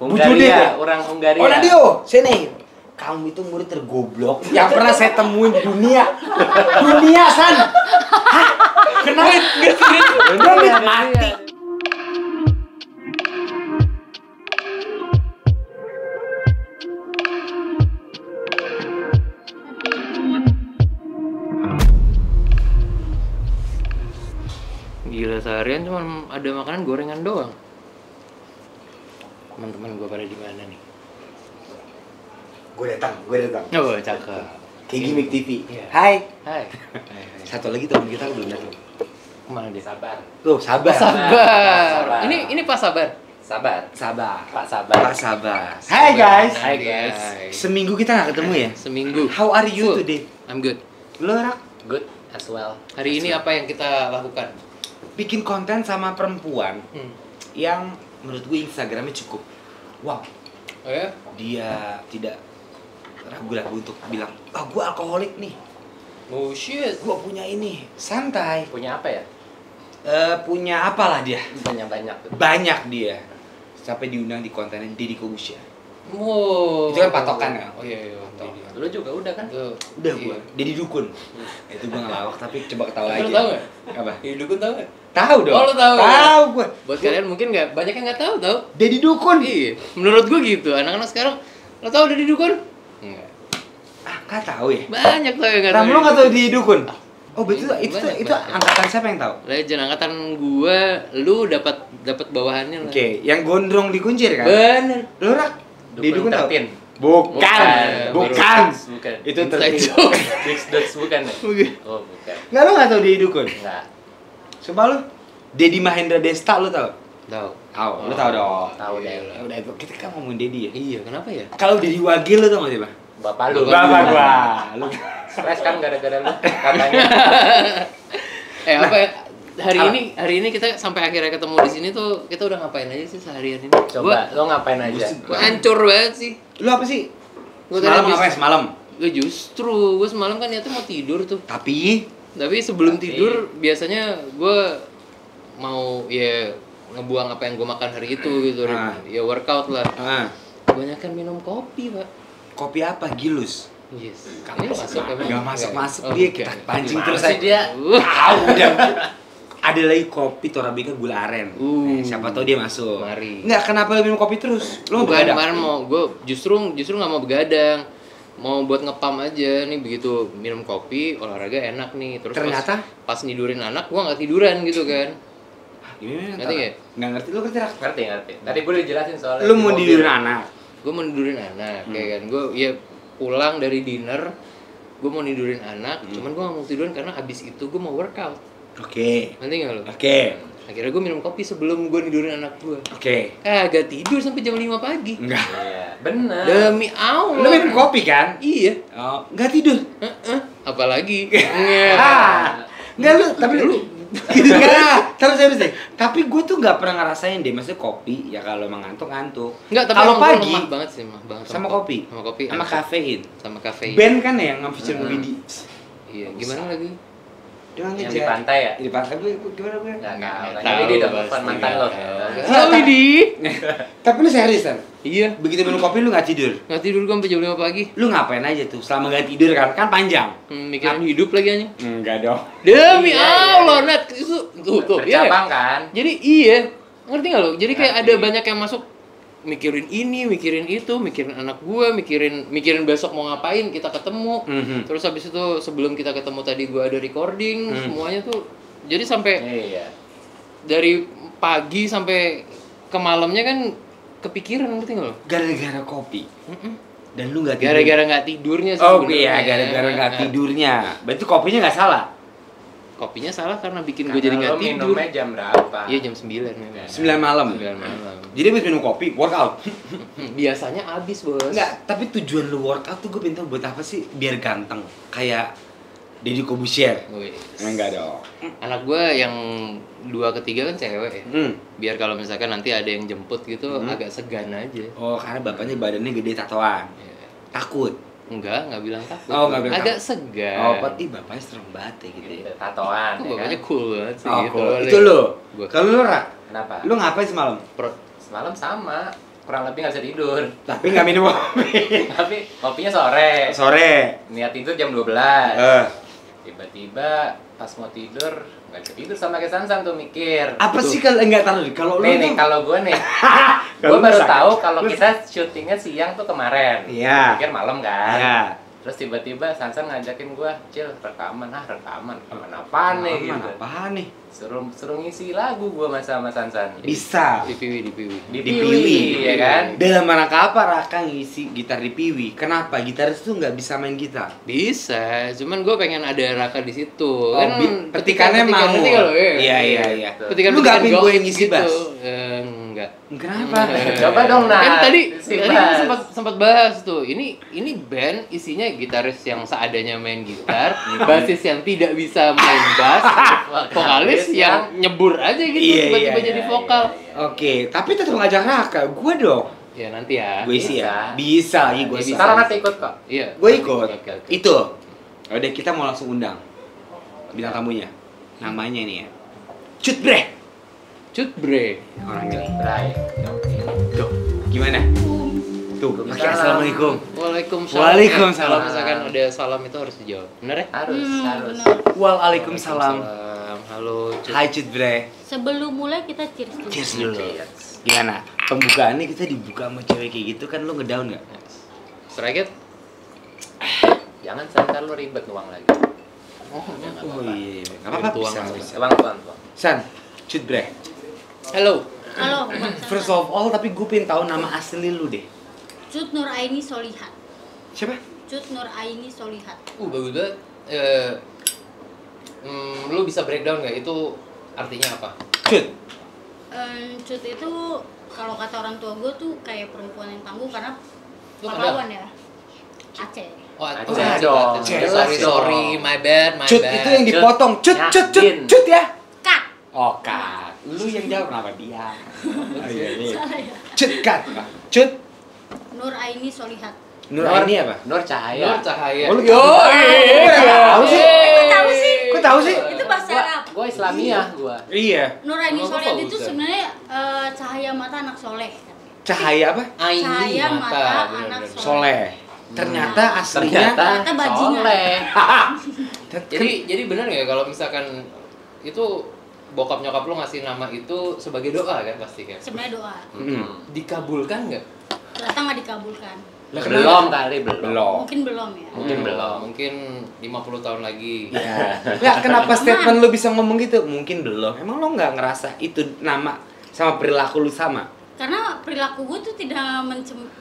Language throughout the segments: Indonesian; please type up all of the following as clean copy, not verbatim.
Hungaria, orang Hungaria. Oh Nadio, sini. Kamu itu murid tergoblok yang pernah saya temuin di dunia. Dunia, San. Hah? Kenapa? Nggak mati. Gila, seharian cuma ada makanan gorengan doang. Teman-teman gue pada di mana nih? Gue datang. Oh, cakep. Kayak Gimik TV. Iya. Hai. Hai. Satu lagi teman kita belum datang. Kemana dia? Sabar. Tuh, sabar. Sabar. Ini Pak Sabar. Sabar. Sabar. Pak Sabar. Pak Sabar. Hai guys. Hai guys. Seminggu kita nggak ketemu ya? Seminggu. How are you Full. today? I'm good. Lo Rak? Good as well. Hari ini apa yang kita lakukan? Bikin konten sama perempuan Hmm. yang menurut gue Instagramnya cukup wow. Oh ya? Dia tidak ragu-ragu untuk bilang, gue alkoholik nih, Oh shit. gue punya ini, santai. Punya apa ya? Punya apalah dia, Banyak. banyak dia. Sampai diundang di kontennya Deddy Corbuzier. Wow. Itu kan patokan ya? Oh iya iya. Mantap. Lu juga udah kan? Tuh. Udah Iya. gue, Deddy Dukun. Itu gue ngelawak tapi coba ketawa Lu aja. tahu nggak? Apa? Iya, Dukun tahu nggak? Tahu dong. Oh, lu tahu. Tahu gue. Buat kalian mungkin nggak banyak yang nggak tahu tau. Deddy Dukun. Iya. Menurut gua gitu. Anak-anak sekarang lo tahu Deddy Dukun? Enggak. Ah, nggak tahu ya. Banyak tau yang nggak tahu. Ram, lo nggak tahu Deddy Dukun? Oh betul, itu Banyak. angkatan siapa yang tahu? Legend angkatan gua, lu dapat bawahannya lah. Oke, yang gondrong dikuncir kan? Bener. Lo Rak? Deddy Dukun tahu? Tertin. Bukan. Bukan. Itu Inside tertin. joke. Big Dots bukan ya? Bukan. Oh, bukan. Nggak, lo nggak tahu Deddy Dukun? Enggak. Coba lo. Deddy Mahendra Desta lo tahu? Tahu. Tahu, lo tahu dong. Tahu deh. Ya udah itu kita kan ngomongin Deddy ya. Iya, kenapa ya? Kalau Deddy Wagil lo tau nggak sih, Bang? Bapak lu. Bapak gua. Lo Stres kan gara-gara lu katanya. Apa ya? Hari Apa? ini kita sampai akhirnya ketemu di sini tuh kita udah ngapain aja sih seharian ini? Coba lo ngapain aja? Gua hancur banget sih. Lo apa sih? Gua Semalam tadi ngapain semalam? Gue semalam kan niatnya mau tidur tuh. Tapi Tapi sebelum tidur biasanya gue mau ya ngebuang apa yang gue makan hari itu gitu. Ya workout lah. Kebanyakan minum kopi, Pak. Kopi apa? Gilus. Yes. Gak Ini masuk, emang? gak masuk Oh, dia bukan. kita pancing Gimana terus sih aja. dia? Tahu udah. Ada lagi kopi Torabika gula aren. Siapa tahu dia masuk. Mari. Enggak, kenapa lu minum kopi terus? Lu mau Bukan, begadang? kemarin mau gue justru nggak mau begadang, mau buat ngepam aja nih. Begitu minum kopi olahraga enak nih, terus Ternyata? pas nidurin anak gue nggak tiduran gitu kan. Gimana? Ngerti nggak? Nggak ngerti, lu ngerti Rak? Ngerti. Tadi gue udah jelasin soalnya. Lu di mau mobil. tidurin anak. Gue mau nidurin anak kayak kan, gue ya pulang dari dinner gue mau nidurin anak, cuman gue gak mau tiduran karena abis itu gue mau workout. Oke. Nanti nggak lo? Oke. Akhirnya gue minum kopi sebelum gue nidurin anak gue. Oke. Agak tidur sampai jam 5 pagi. Enggak. Iya, bener. Demi Allah. Lu minum kopi kan? Iya. Oh, enggak tidur. Apalagi. Enggak lu, tapi lu enggak, terus serius deh. Tapi gue tuh nggak pernah ngerasain deh, maksudnya kopi ya kalau emang ngantuk. Enggak, tapi kalau emang gua pagi lemah banget sih, lemah banget sama kopi. Sama kopi. Sama kafein. Sama kafein. Band kan ya yang nge-feature Widi. Iya, gimana lagi? Dia Yang ngejar. di pantai ya? Di pantai gue gimana gue? Enggak Nggak Tadi dia udah telepon pasti mantan nggak lo. tahu. Tahu ini. Tapi lu serius kan? Iya. Begitu minum kopi lu nggak tidur? Nggak tidur gue sampai jam 5 pagi. Lu ngapain aja tuh selama nggak tidur kan? Kan panjang. Mikirin hidup lagi anjing. Enggak dong. Demi Iya, Allah, iya. Nat. Itu tuh. Iya. Bercabang kan? Jadi iya. Ngerti nggak lo? Jadi kayak Ngerti. ada banyak yang masuk mikirin ini, mikirin itu, mikirin anak gua, mikirin besok mau ngapain, kita ketemu. Terus habis itu sebelum kita ketemu tadi gua ada recording, semuanya tuh jadi sampai Iya. dari pagi sampai ke malamnya kan kepikiran, ngerti nggak lo? Gara-gara kopi. Dan lu nggak tidur. Gara-gara nggak tidurnya sih. Oh sebenarnya. iya, gara-gara nggak tidurnya. Berarti kopinya nggak salah. Kopinya salah karena bikin gue jadi nggak Karena lo tidur. minumnya jam berapa? Iya jam 9 memang. 9 malam. 9 malam. Jadi habis minum kopi, workout. Biasanya habis, Bos. Enggak, tapi tujuan lu workout tuh gue pintar buat apa sih? Biar ganteng. Kayak Deddy Corbuzier. Wih. Enggak dong. Anak gue yang 2 ketiga kan cewek ya. Biar kalau misalkan nanti ada yang jemput gitu agak segan aja. Oh, karena bapaknya badannya gede tatoan. Ya. Takut. Nggak bilang takut. Oh, nggak bilang agak takut. segan. Oh, berarti bapaknya serem banget ya gitu ya. Tatoan. Kok ya bapaknya kan? cool banget sih Oh, gitu. cool. Itu lu. Gua. Kalau lu Rak, Kenapa? lu ngapain semalam? Pro- Semalam sama. kurang lebih nggak bisa tidur. Tapi nggak minum kopi. Tapi kopinya sore. Sore. Niat tidur jam 12. Tiba-tiba pas mau tidur nggak bisa tidur sama kayak Sansan tuh mikir. Apa Tuh. sih kalau lu Nih kalau gue nih, gue Kalau baru lu sakit. tahu kalau kita syutingnya siang tuh kemarin. Iya. Pikir malam kan. Iya. Terus tiba-tiba Sansan ngajakin gue, Cil rekaman apaan nih gitu. Apaan nih? Suruh ngisi lagu gue sama Sansan. Bisa. Di Piwi. Di Piwi, ya kan? Dalam rangka apa Raka ngisi gitar di Piwi? Kenapa gitaris tuh nggak bisa main gitar? Bisa, cuman gue pengen ada Raka di situ. Oh, petikannya mau. Iya. Iya. Petikan Lu nggak pingin gue yang ngisi bass? Enggak. Kenapa? Coba dong Kan tadi si kan Bas. sempat bahas tuh. Ini band isinya gitaris yang seadanya main gitar, bassis yang tidak bisa main bass, vokalis yang nyebur aja gitu tiba-tiba jadi vokal. Oke, tapi tetap ngajak Raka. Gue dong. Ya nanti ya. Gue isi ya. Bisa. Bisa, gue Bisa. Sekarang nanti ikut kok. Iya. Gue ikut. Oke. Itu. Udah kita mau langsung undang bintang tamunya. Namanya nih ya. Cut Bre. Cut Bre. Orang ini. Bray. Tuh, gimana? Tuh, pakai assalamualaikum. Waalaikumsalam. Waalaikumsalam. Kalau misalkan ada salam itu harus dijawab. Bener ya? Harus. Benar. Waalaikumsalam. Halo, Cut. Hai Cut Bre. Sebelum mulai kita cheers dulu. Cheers dulu. Gimana? Pembukaannya kita dibuka sama cewek kayak gitu kan lu ngedown nggak? Strike it. Jangan sampai lu ribet nuang lagi. Oh, Oh iya, nggak apa-apa. Tuang, Bisa, tuang. bisa. Tuang. San, Cut Bre. Halo. Halo, First of all, tapi gue pengen tahu nama asli lu deh. Cut Nur Aini Solihat. Siapa? Cut Nur Aini Solihat. Bagus banget. Lu bisa breakdown nggak itu artinya apa? Cut. Cut itu kalau kata orang tua gue tuh kayak perempuan yang tangguh karena Lu pahlawan ya. Aceh. Oh, Aceh dong. Sorry, my bad. Cut itu yang dipotong. Cut ya. Kak. Oh, Kat. Lu yang jawab kenapa dia? Iya. Salah ya. Cut, Kat. Cut. Nur Aini Solihat. Nur Aini apa? Nur Cahaya. Nur Cahaya. Oh, lu Yo, tahu sih? Kok tahu sih? Kok tahu sih? Itu bahasa Arab. Gua Islamiah gua. Iya. Nur Aini Emang Solihat apa, itu Ustaz? sebenarnya cahaya mata anak soleh. Cahaya apa? Aini Cahaya mata bener-bener. anak Soleh. Ternyata aslinya Ternyata bajingan. soleh. Jadi benar nggak kalau misalkan itu bokap nyokap lu ngasih nama itu sebagai doa kan pasti kan? Sebenarnya doa. Dikabulkan nggak? Ternyata nggak dikabulkan. Belum kali, belum. belum. Mungkin belum ya. Mungkin belum. Mungkin 50 tahun lagi. Iya. Enggak, kenapa statement lu bisa ngomong gitu? Mungkin belum. Emang lu nggak ngerasa itu nama sama perilaku lu sama? Karena perilaku gue tuh tidak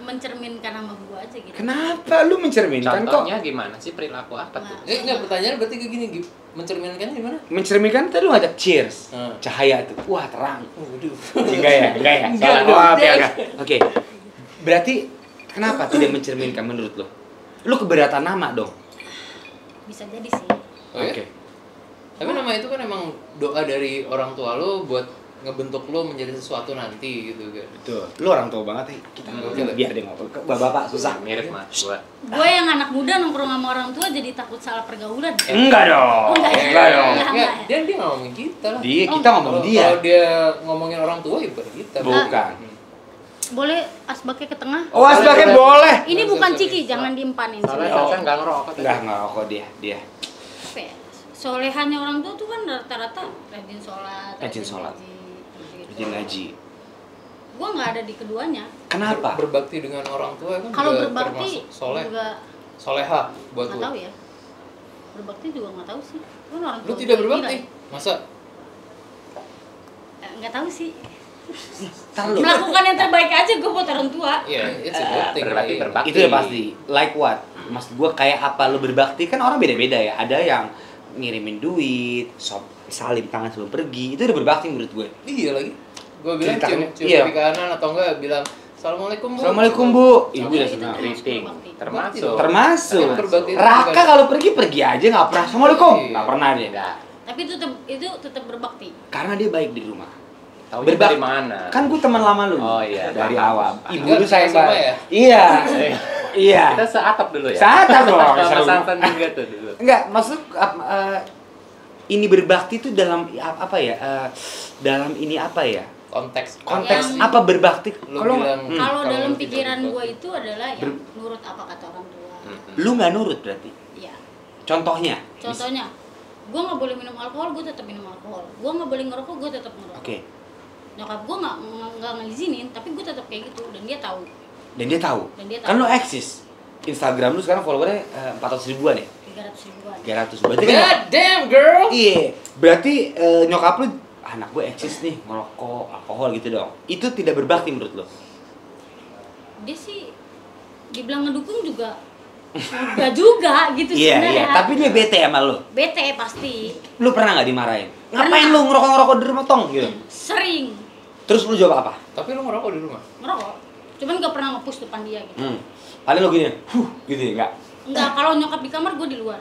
mencerminkan nama gue aja gitu. Kenapa lu mencerminkan kok? Contohnya gimana sih perilaku apa tuh? Enggak, pertanyaan berarti kayak gini, mencerminkan gimana? Mencerminkan tadi lu ngajak cheers. Hmm. Cahaya tuh. Wah, terang. Waduh. Enggak ya? Enggak Salah. dong. Oh, oke. Oke. Berarti kenapa tidak mencerminkan menurut lu? Lu keberatan nama dong. Bisa jadi sih. Oh, ya? Oke. Tapi nama itu kan emang doa dari orang tua lu buat ngebentuk lu menjadi sesuatu nanti gitu kan. Betul. Lu orang tua banget ya. Kita biar dia ngobrol. Bapak susah. Mirip mah gua. Gue yang anak muda nongkrong sama orang tua jadi takut salah pergaulan. Enggak dong. Enggak ya? Enggak dong. Enggak. Dia ngomongin kita lah. Kita ngomong dia. Kalau dia ngomongin orang tua ya bukan kita. Bukan. Boleh asbaknya ke tengah? Oh, asbaknya boleh. Ini bukan ciki, jangan diempanin. Soalnya Oh. Sansan nggak ngerokok tadi. Enggak kok dia. Apa ya? Solehannya orang tua tuh kan rata-rata rajin sholat, Rajin sholat. Rajin ngaji. Gue nggak ada di keduanya. Kenapa? Berbakti dengan orang tua kan Kalau juga berbakti termasuk soleh. juga Soleha buat nggak lu. tahu ya. Berbakti juga nggak tahu sih. Kan orang Lu tua tidak gue berbakti? gila. Masa? Nggak tahu sih. Tar lu. Melakukan yang terbaik aja gue buat orang tua. Iya, it's a good thing. Berbakti, right? berbakti. Itu ya pasti. Like what? Maksud gua kayak apa lu berbakti kan orang beda-beda ya. Ada yang ngirimin duit, salim tangan sebelum pergi. Itu udah berbakti menurut gue. Iya lagi. Gua bilang Ceritakan, cium iya. kaki kanan atau enggak bilang Assalamualaikum Bu. Assalamualaikum Bu. Ibu udah Itu senang. termasuk Greeting. berbakti. Termasuk. Termasuk. Yang berbakti itu Raka bukan- kalau pergi aja nggak pernah. Assalamualaikum. Iya. Nggak pernah dia. Enggak. Tapi itu tetap berbakti. Karena dia baik di rumah. Tahu Berbakti. dari mana? Kan gue teman lama lu. Oh, iya. Dari Paham. awal. Ibu Enggak, lu sayang sama banget. ya? Iya. Iya. Kita seatap dulu ya. Seatap dong, Sama seru. Sansan juga tuh dulu. Enggak, maksud ini berbakti itu dalam apa ya? Dalam ini apa ya? konteks Konteks Yang- apa berbakti? lu Kalau bilang Kalau kalau dalam lu tidak pikiran berbakti. gue itu adalah yang nurut apa kata orang tua. lu nggak nurut berarti. Iya. Contohnya? Contohnya, gue nggak boleh minum alkohol, gue tetap minum alkohol. Gue nggak boleh ngerokok, gue tetap ngerokok. Oke. Nyokap gue nggak ngizinin, tapi gue tetap kayak gitu dan dia tahu. Dan dia tahu. Dan dia tahu. Kan lu eksis. Instagram lu sekarang followernya 400 ribuan ya? 300 ribuan. 300. Berarti kan God damn girl. iya. Berarti nyokap lu anak gue eksis nih, ngerokok, alkohol gitu dong. Itu tidak berbakti menurut lu? Dia sih dibilang ngedukung juga enggak juga gitu Iya, sebenarnya. iya. Tapi dia bete sama lu. bete pasti. Lu pernah nggak dimarahin? Pernah. Ngapain lu ngerokok-ngerokok di rumah tong gitu? Sering Terus lu jawab apa? Tapi lu ngerokok di rumah? ngerokok. Cuman gak pernah nge-push depan dia gitu. Paling lu gini, gitu ya, enggak? Enggak, kalau nyokap di kamar gue di luar.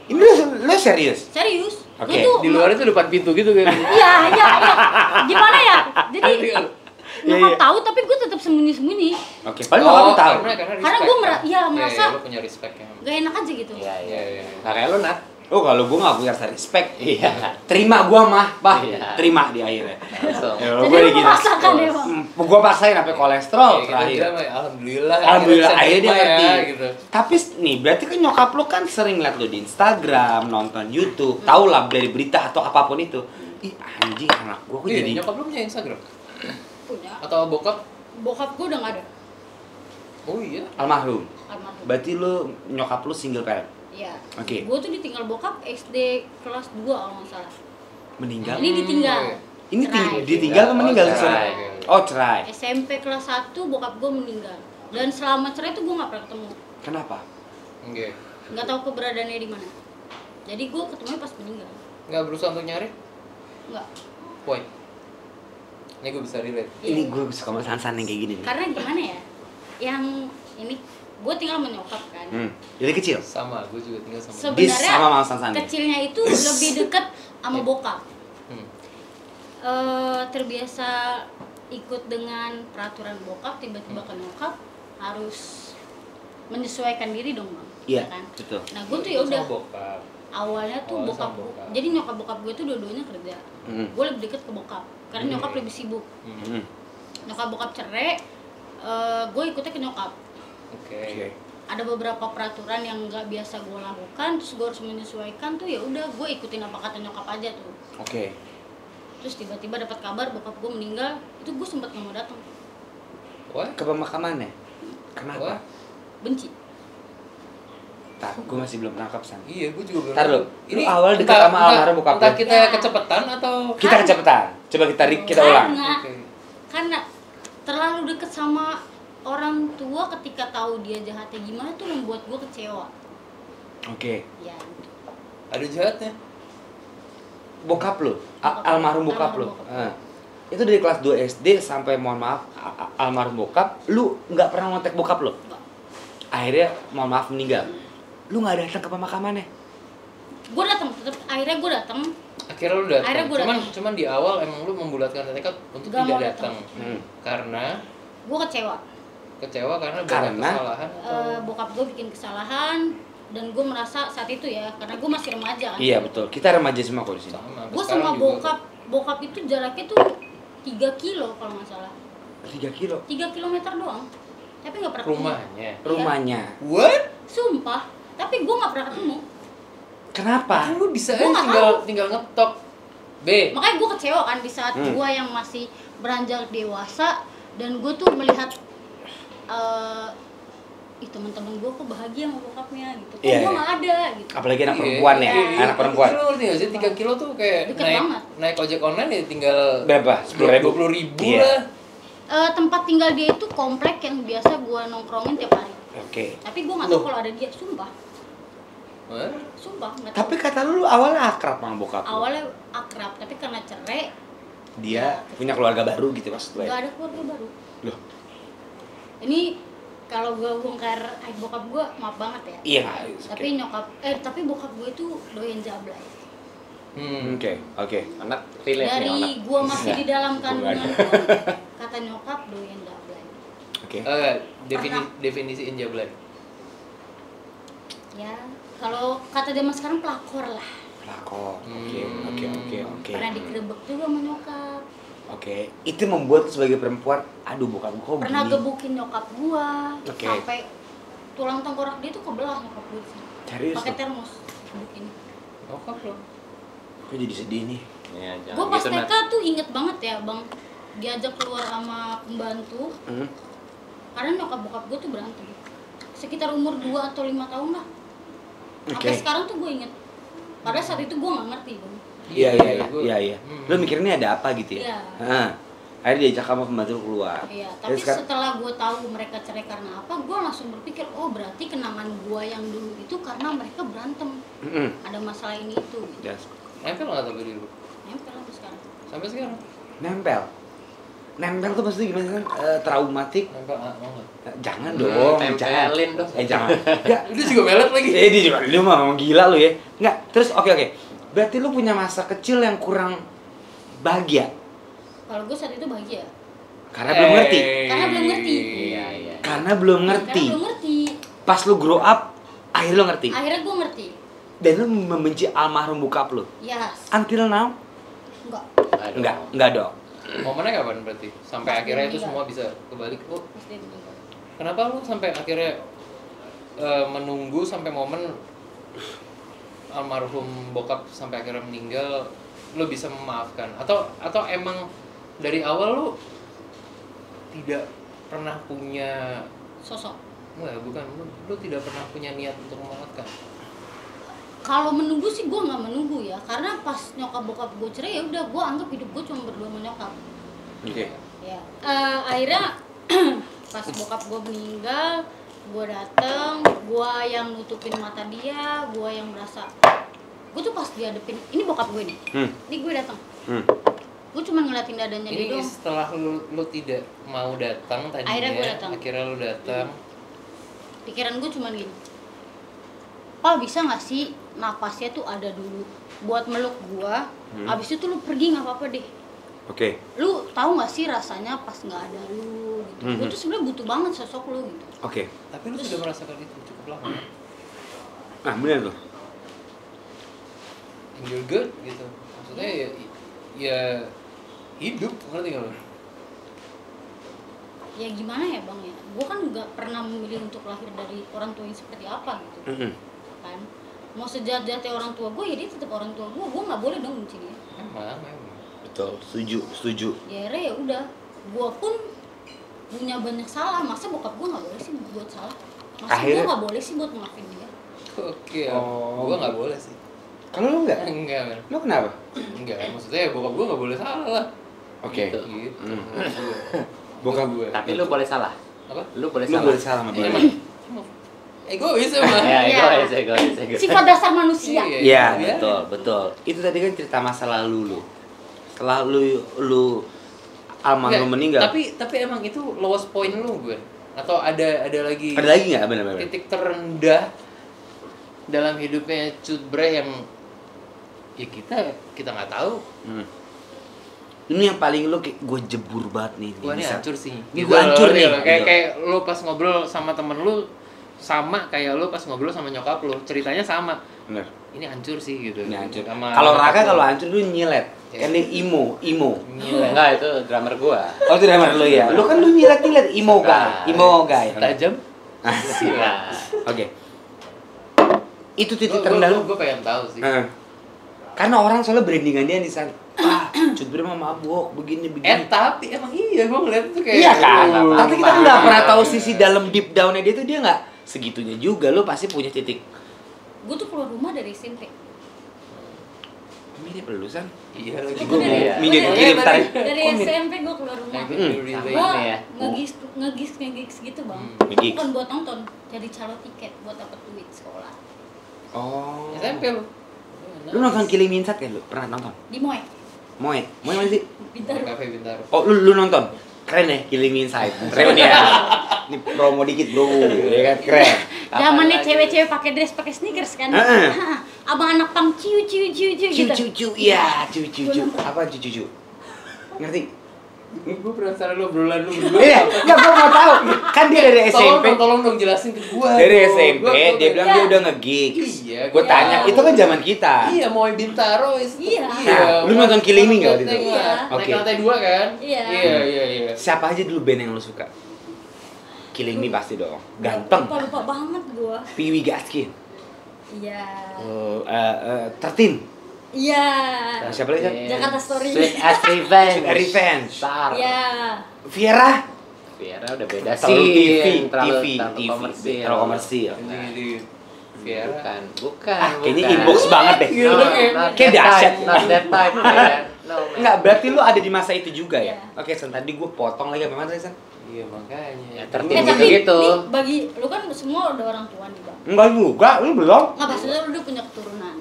Ini lu serius? Serius. Oke, Gue tuh Di luar itu depan pintu gitu kan. Iya, iya, iya. Gimana ya? Jadi Iya, nyokap iya. tahu tapi gue tetap sembunyi-sembunyi. Oke, paling nyokap lu tahu. Karena Karena respect, gua kan? iya, merasa- Lu punya respect yang Gak enak aja gitu. Iya, iya. Iya, iya. Nah, kayak lu, Nat. Oh, kalau gua nggak punya rasa respect, Iya. terima gua mah, Pak. Iya. Terima di akhirnya. Langsung. Ya, Jadi gua lu gitu. merasakan ya, Bang. Gua paksain sampai kolesterol Kayak terakhir. gitu aja, alhamdulillah. Alhamdulillah Kita bisa akhirnya dia terima ngerti. ya, gitu. Tapi nih berarti kan nyokap lu kan sering liat lu di Instagram, nonton YouTube, tau lah dari berita atau apapun itu. Ih anjing anak gua kok Iya, jadi nyokap lu punya Instagram? Punya. Atau bokap? Bokap gue udah gak ada. Oh iya. almarhum. Almarhum. Berarti lu nyokap lu single parent. Iya. Oke. Gue tuh ditinggal bokap SD kelas 2 kalau nggak salah. Meninggal. Ini ditinggal. Oke. Ini Cerai. ditinggal apa Oh, meninggal cerai. sorry? Oh cerai. SMP kelas 1 bokap gue meninggal. Dan selama cerai tuh gue nggak pernah ketemu. Kenapa? Oke. Nggak tahu keberadaannya di mana. Jadi gue ketemunya pas meninggal. Nggak berusaha untuk nyari? Nggak. Why? Ini gue bisa relate. Ini gue suka sama Sansan yang kayak gini nih. Karena gimana ya? Yang ini gue tinggal menyokap kan. Jadi kecil. Sama, gue juga tinggal sama. Dis Sebenarnya sama Mama Sansan. kecilnya itu lebih dekat sama bokap. Hmm. Terbiasa ikut dengan peraturan bokap, tiba-tiba ke nyokap harus menyesuaikan diri dong, Bang. Iya, Ya kan? betul. Nah, gue tuh ya udah Sama bokap. awalnya tuh Awalnya bokap, sama bokap. jadi nyokap bokap gue tuh dua-duanya kerja. Gue lebih deket ke bokap karena nyokap lebih sibuk. Hmm. Nyokap bokap cerai, gue ikutnya ke nyokap. Oke. Oke. Ada beberapa peraturan yang nggak biasa gue lakukan, terus gue harus menyesuaikan tuh ya udah gue ikutin apa kata nyokap aja tuh. Oke. Terus tiba-tiba dapat kabar bokap gue meninggal, itu gue sempat nggak mau datang, Wah? Ke pemakamannya. Kenapa? Wah? benci. Tar, gue masih belum nangkap San. Iya, gue juga belum. Ntar lu, Ini lu awal dekat entah- sama entah- almarhum bokap Entah lu. kita Ya. kecepatan atau Kita kecepatan. Coba kita ulang. Oke. Karena terlalu deket sama orang tua ketika tahu dia jahatnya gimana tuh membuat gue kecewa. Oke. Ya, gitu. Ada jahatnya. Bokap lu, Bokap. almarhum bokap lu. Almarhum bokap. Itu dari kelas 2 SD sampai mohon maaf almarhum bokap, lu nggak pernah ngontek bokap lu. Enggak. Akhirnya mohon maaf meninggal. Lu nggak datang ke pemakamannya. Gue datang, tetap akhirnya gue datang. Akhirnya lu datang. Akhirnya gua datang. Cuman di awal emang lu membulatkan tekad untuk Gak tidak mau datang. Hmm. Karena Gue kecewa. kecewa karena banyak Karena? kesalahan atau Bokap gue bikin kesalahan dan gue merasa saat itu ya, karena gue masih remaja kan. Iya betul. Kita remaja semua kok di sini. sama. Gue Sekarang sama juga. bokap itu jaraknya tuh 3 kilo kalau nggak salah. 3 kilo. 3 kilometer doang. Tapi nggak pernah ketemu. Rumahnya. Rumahnya. What? Sumpah, tapi gue nggak pernah ketemu. Kenapa? Kan lu bisa Gua aja nggak tinggal ngetok. B. Makanya gue kecewa kan di saat Hmm. gue yang masih beranjak dewasa dan gue tuh melihat teman-teman gue kok bahagia sama bokapnya gitu. Kok Iya, gue iya. nggak ada gitu. Apalagi anak Iya, perempuan ya, iya. anak perempuan. Lu ngerti gak sih 3 kilo tuh kayak Deket naik banget. naik ojek online ya tinggal Berapa? 10.000? 20.000 Iya. lah. Tempat tinggal dia itu komplek yang biasa gue nongkrongin tiap hari. Oke. Tapi gue nggak tahu kalau ada dia, sumpah. Hah? Sumpah nggak tahu. Tapi kata lu awalnya akrab sama bokap lu. Awalnya akrab, tapi karena cerai Dia punya keluarga baru gitu maksud gue. nggak ada keluarga baru. Loh. Ini kalau gue bongkar aib bokap gue, maaf banget ya. Iya nggak? Oke. Tapi bokap gue itu doyan jablay. Oke. Anak relate nih, Dari anak. gue masih di dalam Gua kandungan nggak pun, kata nyokap doyan jablay. Oke. Definisiin jablay. Ya, kalau kata zaman sekarang pelakor lah. Pelakor. Hmm. Oke. Pernah digerebek juga sama nyokap. Oke, itu membuat lu sebagai perempuan, aduh bokap gua kok Pernah begini. gebukin nyokap gua Oke. sampai tulang tengkorak dia tuh kebelah nyokap gua di sini. Serius Pakai lu? termos gebukin. Bokap lo. Kok jadi sedih nih? Ya, jangan Gua pas gitu, Nat. TK tuh inget banget ya, Bang. Diajak keluar sama pembantu karena nyokap bokap gua tuh berantem. Sekitar umur 2 atau 5 tahun lah. Sampai Oke. sekarang tuh gua inget. Padahal saat itu gua nggak ngerti, Bang. Iya. Lu mikirnya ada apa gitu ya? Iya. Heeh. Akhirnya diajak sama pembantu lu keluar. Iya, Terus tapi sekarang- setelah gue tahu mereka cerai karena apa, gue langsung berpikir, oh berarti kenangan gue yang dulu itu karena mereka berantem, ada masalah ini itu, gitu. Yes. Nempel nggak tapi dulu? Nempel sampai sekarang. Sampai sekarang. Nempel tuh maksudnya gimana kan? Traumatik. Nempel mau nggak? Jangan dong, tempelin dong. jangan. Enggak. Itu juga melet lagi. Dia juga lu mah gila lu ya. Enggak, terus oke. Berarti lu punya masa kecil yang kurang bahagia Kalau gue saat itu bahagia, karena belum ngerti. Karena belum ngerti. Iya, iya. Karena belum ngerti. Karena belum ngerti. Pas lu grow up, akhirnya lu ngerti. Akhirnya gue ngerti. Dan lu membenci almarhum bokap lu. Yes. Until now? Enggak. Aduh. Enggak dong. Momennya kapan berarti? Sampai Pas akhirnya dia itu meninggal. semua bisa kebalik. Oh, Pas dia meninggal. kenapa lu sampai akhirnya menunggu sampai momen almarhum bokap sampai akhirnya meninggal lu bisa memaafkan? Atau emang dari awal lu tidak pernah punya Sosok. enggak, bukan lu tidak pernah punya niat untuk memaafkan? Kalau menunggu sih gue nggak menunggu ya, karena pas nyokap bokap gue cerai ya udah gue anggap hidup gue cuma berdua sama nyokap. Oke. Ya. Akhirnya pas bokap gue meninggal, gue dateng, gue yang nutupin mata dia, gue yang merasa, gue tuh pas dihadepin, ini bokap gue nih, ini gue datang, gue cuma ngeliatin dadanya dia Ini doang. setelah lu tidak mau datang tadinya, Akhirnya gua datang. akhirnya lu datang. Pikiran gue cuma gini, Pak bisa nggak sih napasnya tuh ada dulu buat meluk gue, abis itu lu pergi nggak apa-apa deh. Oke. Lu tahu nggak sih rasanya pas nggak ada lu gitu. Gue tuh sebenarnya butuh banget sosok lu gitu. Oke. Tapi lu sudah merasakan itu cukup lama. Nah, bener tuh. And you're good gitu. Maksudnya ya hidup, ngerti nggak lu? Ya gimana ya bang ya, gue kan nggak pernah memilih untuk lahir dari orang tua yang seperti apa gitu kan. Mau sejahat-jahatnya orang tua gue, ya dia tetap orang tua gue nggak boleh dong benci dia. Emang. Betul, setuju. Ya akhirnya ya udah, gue pun punya banyak salah, masa bokap gue nggak boleh sih buat salah, masa gue Akhirnya- nggak boleh sih buat maafin dia. Oke, Oh. gua nggak boleh sih. Kalau lu enggak? Enggak, men. Lu kenapa? Enggak, maksudnya ya bokap gua nggak boleh salah lah. Oke. Gitu. Bokap gue. Tapi lu boleh salah. Apa? Lu boleh Lu salah. boleh salah sama dia. Egois emang. Ya, Iya. egois. Sifat dasar manusia. Iya, betul. Itu tadi kan cerita masa lalu lu. Setelah lu almarhum meninggal. Tapi emang itu lowest point lu, gue. Atau ada lagi Ada lagi nggak benar-benar? titik terendah dalam hidupnya Cutbre yang ya kita nggak tahu. Ini yang paling lu kayak gue jebur banget nih. Gua nih bisa. hancur sih. Ini gua hancur nih. Kayak lu pas ngobrol sama temen lu sama kayak lu pas ngobrol sama nyokap lu, ceritanya sama. Bener. Ini hancur sih gitu. Ini hancur. Sama Kalau nyokap Raka lu. kalau hancur lu nyilet. Ya. Kan dia imo. Gila. Enggak, itu drummer gua. Oh, itu drummer lu ya. Lu kan lu nyilet imo guy. Tajam. Iya. Oke. Itu titik terendah lu. Gue pengen tahu sih. Karena orang soalnya brandingan dia di sana. Cutbre mah mabok begini. Tapi emang iya gue ngeliat itu kayak Iya kan. aduh. Tapi kita nggak pernah tahu sisi dalam deep down-nya dia tuh dia nggak segitunya juga. Lu pasti punya titik. Gue tuh keluar rumah dari SMP. Mirip lu San. Iya lagi Gua dari- Minggir gua kirim dari- tarik. Dari Kok mirip? SMP gue keluar rumah. Sama Gua ini ya. ngegis gitu bang. Ngegigs. Bukan buat nonton, jadi calon tiket buat dapat duit sekolah. Oh. SMP lu. Lu nonton Killing Me Inside kan lu? Pernah nonton? Di Moe, Moe mana sih? Bintaro. Cafe Bintaro. Oh, lu nonton? Keren ya Killing Me Inside. Reunian. Ini promo dikit, Bro. Ya kan keren. Zamannya cewek-cewek pakai dress, pakai sneakers kan. Heeh. Abang anak pang ciu gitu. Cucu, iya, cucu. Apa cucu? Ngerti? Gue penasaran lo obrolan lu berdua. Iya, enggak gua mau tahu. Kan dia dari SMP. Tolong dong jelasin ke gue. Dari SMP dia bilang dia udah nge-gigs. Iya, Gua tanya, itu kan zaman kita. Iya, mau Bintaro. Iya. Nah, lu nonton Killing Me nggak waktu itu? Iya. Oke. Naik lantai 2 kan? Iya. Iya. Siapa aja dulu band yang lu suka? Killing Me pasti dong. Ganteng. Lupa banget gua. Piwi Gaskin. Iya. 13. Iya. Siapa lagi? San? Jakarta Story. Sweet as Revenge. Revenge. Star. Iya. Viera. Viera udah beda Terlalu sih. TV, Terlalu TV, komersil. terlalu komersil. Viera. Bukan. Kayaknya bukan. inbox banget deh. Gila, Not Kayak that dahsyat. type, Not that type. ya. No, man. Enggak, berarti lu ada di masa itu juga ya? Iya. Oke, San, tadi gue potong lagi apa mana tadi, San? Iya, makanya. Ya, Tapi gitu. nih, bagi lu kan semua udah orang tua nih, Bang. Enggak juga, lu belum. Nggak maksudnya lu udah punya keturunan.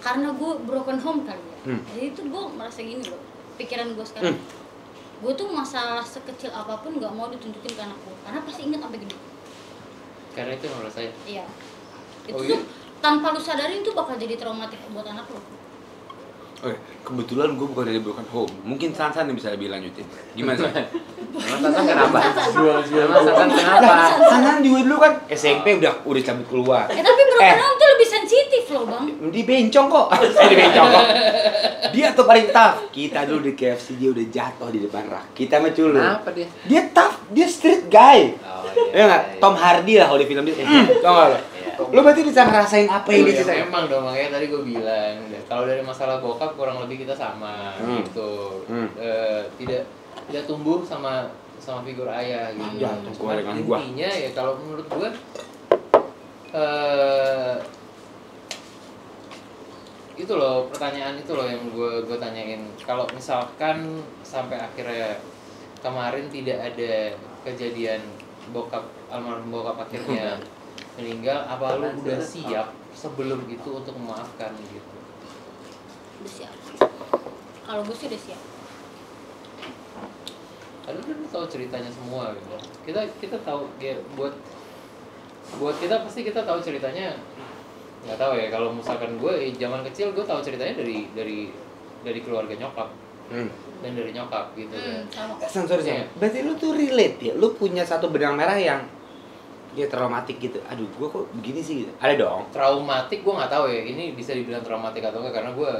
Karena gue broken home kali ya. Jadi itu gue merasa gini loh. Pikiran gue sekarang. Gue tuh masalah sekecil apapun nggak mau ditunjukin ke anak gue. Karena pasti inget sampai gede. Karena itu menurut saya. Iya. Oh, Itu iya? tuh tanpa lu sadarin tuh bakal jadi traumatik buat anak lu. Oke, kebetulan gue bukan dari broken home. Mungkin San yang bisa lebih lanjutin. Gimana, San? Emang Sasan kenapa? Jual. Emang Sasan kenapa? San juga dulu kan SMP udah cabut keluar. Tapi broken home tuh lebih sensitif loh, Bang. Di bencong kok. Di bencong kok. Dia tuh paling tough. Kita dulu di KFC dia udah jatuh di depan rak. Kita mah culun. Kenapa dia? Dia tough, dia street guy. Oh, Ya enggak? Tom Hardy lah kalau di film dia. Tau enggak lo? Lu berarti bisa ngerasain apa yang dia ceritain? Memang dong, makanya tadi gue bilang kalau dari masalah bokap kurang lebih kita sama gitu. Tidak tumbuh sama figur ayah gitu. Ya, Cuma dengan gua. intinya ya kalau menurut gue itu loh pertanyaan itu loh yang gue tanyain. Kalau misalkan sampai akhirnya kemarin tidak ada kejadian almarhum bokap akhirnya meninggal, apa lu udah siap sebelum itu untuk memaafkan gitu? Udah siap. Kalau gue sih udah siap. Karena kan lu tahu ceritanya semua gitu. Kita tahu ya buat kita pasti kita tahu ceritanya. Nggak tahu ya kalau misalkan gue zaman kecil gue tahu ceritanya dari keluarga nyokap dan dari nyokap gitu kan. Sama. San, sorry. Berarti lu tuh relate ya? Lu punya satu benang merah yang dia traumatik gitu. Aduh, gua kok begini sih gitu. Ada dong. Traumatik gue nggak tahu ya. Ini bisa dibilang traumatik atau enggak karena gue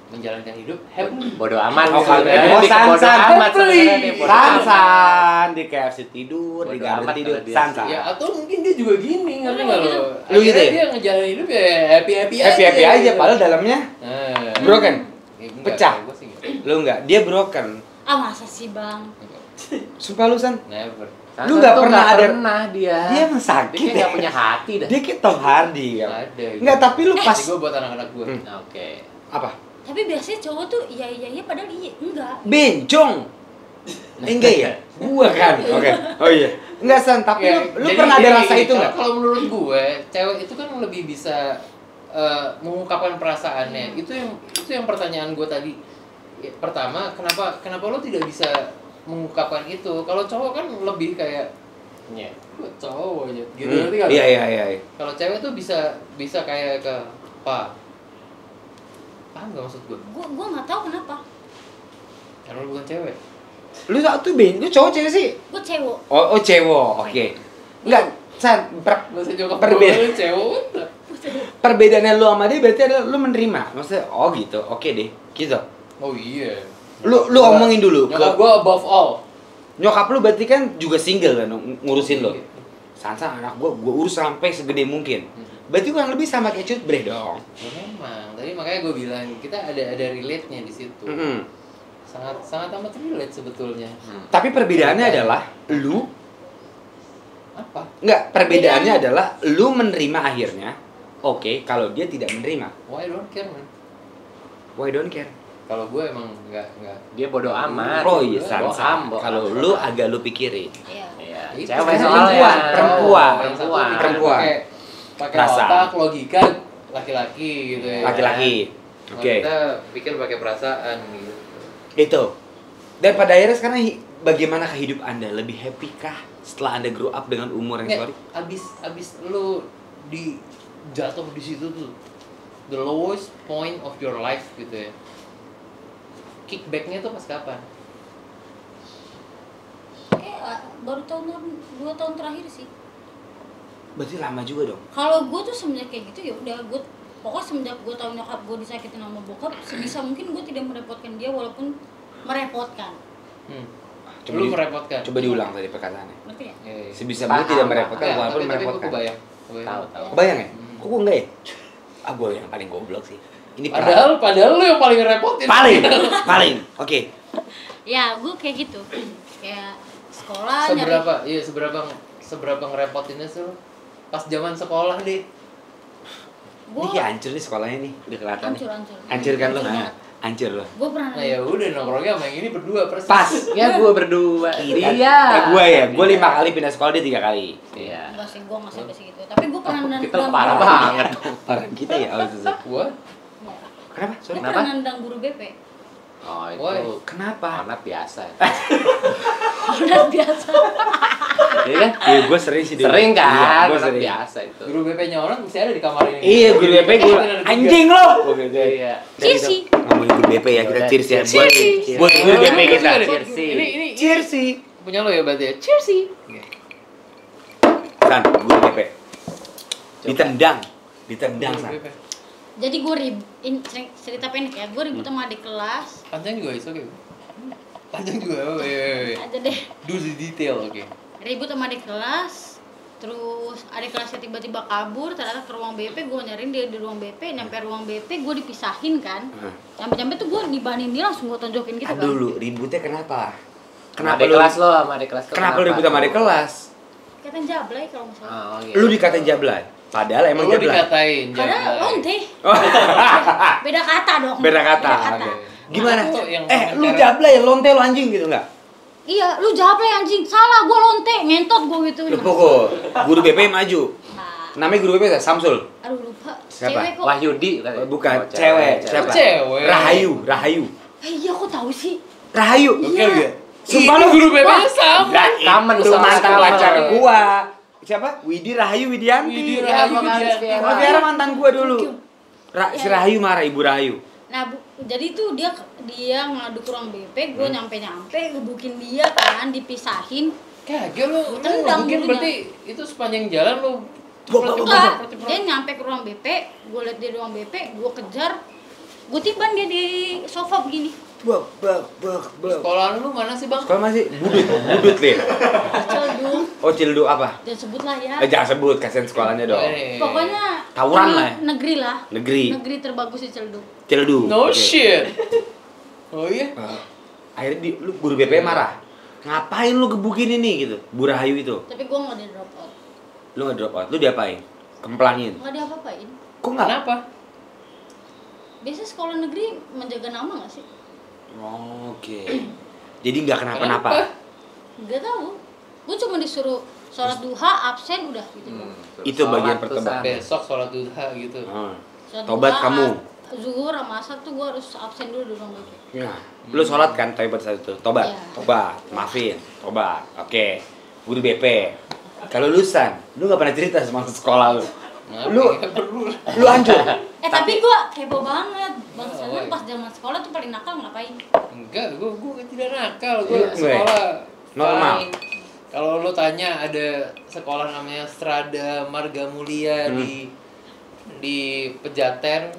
menjalankan hidup happy. Bodoh amat. Oh, sebenarnya. oh, Bodoh San. amat sebenarnya nih, bodoh amat. San di KFC tidur, di Bodoh garden amat tidur. kalau dia. San. Ya atau mungkin dia juga gini, ngerti nggak lo? Lu gitu ya? Dia ngejalanin hidup ya happy Happy aja, padahal dalamnya Nah, broken. ya, enggak, Pecah. Gue sih enggak. Lu enggak, dia broken. Masa sih, Bang? Sumpah lu, San. Never. Lu nggak tuh pernah ada- pernah dia. Dia emang sakit Dia kayak ya? nggak punya hati dah. Dia kayak Tom Hardy kan. Nggak ada. Enggak, tapi lu pas Gue buat anak-anak gue. Oke. apa? Tapi biasanya cowok tuh iya padahal iya enggak. Bencong. Enggak ya? Gua kan. Oke. Oh iya. Enggak, San, tapi Ya, lu jadi pernah ada gini, rasa itu enggak? Kalau menurut gue, cewek itu kan lebih bisa mengungkapkan perasaannya. Itu yang pertanyaan gue tadi. Ya, pertama, kenapa lo tidak bisa mengungkapkan itu? Kalau cowok kan lebih kayak gue cowok aja gitu ngerti nggak? Iya. Kalau cewek tuh bisa kayak ke paham nggak maksud gue? Gua nggak tahu kenapa. Karena lo bukan cewek. Lu lu cowok cewek sih? Gue cewek. Oh, cewek. Oke. Enggak, San, Gak usah jawab Berbeda. lo cewek. perbedaannya lu sama dia berarti adalah lu menerima. Maksudnya, oh gitu. Oke deh. Gitu. Oh iya. Lu omongin dulu Nyokap gue above all. nyokap lu berarti kan juga single kan ngurusin lo. Sansa anak gua urus sampai segede mungkin. Berarti kurang lebih sama kayak Cut Bre dong. Ya memang, tadi makanya gue bilang kita ada relate-nya di situ. Sangat amat relate sebetulnya. Tapi perbedaannya adalah lu Apa? enggak, perbedaannya adalah lu menerima akhirnya. Oke, kalau dia tidak menerima. Why don't care man? Why don't care? Kalau gue emang nggak. Dia bodoh amat. Oh iya, Boham, Sansa. boham. Kalau lu agak lu pikirin. Iya. Iya, Itu cewek kan soalnya. perempuan. Yang satu Perempuan. mikir Perempuan. pakai Rasa. otak, logika, laki-laki gitu ya. Laki-laki. Kalau Oke. Kita pikir pakai perasaan gitu. Itu. Dan pada akhirnya sekarang bagaimana hidup Anda? Lebih happy kah setelah Anda grow up dengan umur yang sorry? Abis lu jatuh di situ tuh the lowest point of your life gitu ya. kickbacknya tuh pas kapan? Baru 2 tahun terakhir sih. Berarti lama juga dong. Kalau gue tuh semenjak kayak gitu ya udah gue pokoknya semenjak gue tahu nyokap gue disakitin sama bokap, sebisa mungkin gue tidak merepotkan dia walaupun merepotkan. Lu merepotkan. Coba diulang tadi perkataannya. Ngerti ya? Sebisa mungkin tidak merepotkan walaupun merepotkan. Kebayang. Tahu. Kebayang ya? Kok gue enggak ya? Gue yang paling goblok sih. Ini Padahal lu yang paling ngerepotin. paling. Oke. Ya gue kayak gitu. Kayak sekolah Seberapa ngerepotinnya sih lu? Pas zaman sekolah deh. Ini kayak hancur nih sekolahnya nih, udah kelihatan nih. Hancur kan lo? Hancur lo. Gue pernah Nah ya udah nongkrongnya sama yang ini berdua persis. Pas. Ya gue berdua. Iya. Gue 5 kali pindah sekolah, dia 3 kali. Iya. Enggak sih, gue nggak sampai segitu. Tapi gue pernah nendang. Kita parah banget. Parah kita ya. Gua Kenapa? Gue Sorry. pernah nendang guru BP. Oh itu. Woi, Kenapa? Anak biasa. Udah biasa. Iya kan? Iya, gue sering sih. Sering kan? Gue Anak sering. biasa itu. guru BP-nya orang mesti ada di kamar ini. Iya, guru BP gue. Anjing lo. Iya. Cheersy. Ngomongin guru BP ya, kita cheers ya. Cheers. Buat guru BP kita. Cheersy. Ini Cheers sih. punya lo ya berarti ya. Cheersy. San, guru BP. Ditendang San. BP. Jadi gue cerita pendek ya, gue ribut sama adik kelas. Panjang juga iso gitu. Panjang juga. Oh iya. Aja deh. Do the detail, oke. Ribut sama adik kelas. Terus adik kelasnya tiba-tiba kabur, ternyata ke ruang BP, gue nyariin dia di ruang BP, nyampe ruang BP, gue dipisahin kan. Nyampe-nyampe tuh gue dibanin dia, langsung gue tonjokin gitu kan. Dulu ributnya kenapa? Kenapa adik kelas lo sama adik kelas tuh? Kenapa lu ribut sama adik kelas? Katain jablay kalau nggak salah. Oh, iya. Lu dikatain jablay. Padahal emang Lu jablay. dikatain Karena jablay. lonte. Beda kata dong. Beda kata. Oke. Gimana? Tuh yang Lu komentar- jablay, lonte lu anjing gitu enggak? Iya, lu jablay anjing. Salah, gue lonte, ngentot gue gitu. Lu pokok guru BP maju. Nah, Namanya guru BP Samsul. aduh lupa. Siapa? Cewek kok. Wahyudi katanya. Bukan, Oh, cewek. Siapa? Cewek. Rahayu. Iya, kok tahu sih? Rahayu. Oke enggak? Sumpah Ini lu guru BP-nya sama. Kamen Lu sama mantan sama. pacar gua. Siapa? Widi Rahayu Widianti. Widi Iya, Rahayu vokalis Widianti. Oh, Tiara mantan gua dulu. Si Iya. Rahayu marah, Ibu Rahayu. Nah, jadi tuh dia ngadu ke ruang BP, gue nyampe gebukin dia kan, dipisahin. Kagak lu. Tendang Mungkin gurunya. berarti itu sepanjang jalan lu. Enggak, dia nyampe ke ruang BP, gue liat dia di ruang BP, gue kejar, gue tiban dia di sofa begini. Bak. Sekolahan lu mana sih, Bang? Kalau masih budut nih. Celduk, Oh, Cildu apa? jangan sebut lah ya. Jangan sebut, kasihan sekolahnya dong. Pokoknya Tawuran lah ya? Negeri lah. Negeri. Negeri terbagus di Celduk. Cildu. No Oke. shit. Oh iya? Akhirnya lu guru BP marah. Ngapain lu gebukin ini gitu? Bu Rahayu itu. Tapi gue nggak di drop out, Lu nggak drop out, lu diapain? Kemplangin. nggak diapa-apain. Kok nggak? Kenapa? Biasanya sekolah negeri menjaga nama nggak sih? Oke. Jadi nggak kenapa-napa. Nggak tahu. Gue cuma disuruh sholat duha, absen udah gitu. Itu bagian Sholat tuh, pertama. San. Besok sholat duha gitu. Sholat Tobat duha, kamu. Zuhur sama asar tuh gue harus absen dulu di ruang BP. Nah, lu sholat kan tobat saat itu. Tobat. Iya. Tobat. Maafin. Tobat. Oke. Guru BP. Kalau lu San, lu nggak pernah cerita sama sekolah lu. Lu- Nggak perlu. Lu hancur. Tapi gue kepo banget. Bangsanya pas zaman sekolah tuh paling nakal ngapain? Enggak, gua tidak nakal. Gua Iya, sekolah normal. paling- Kalau lu tanya ada sekolah namanya Strada Marga Mulia di Pejaten.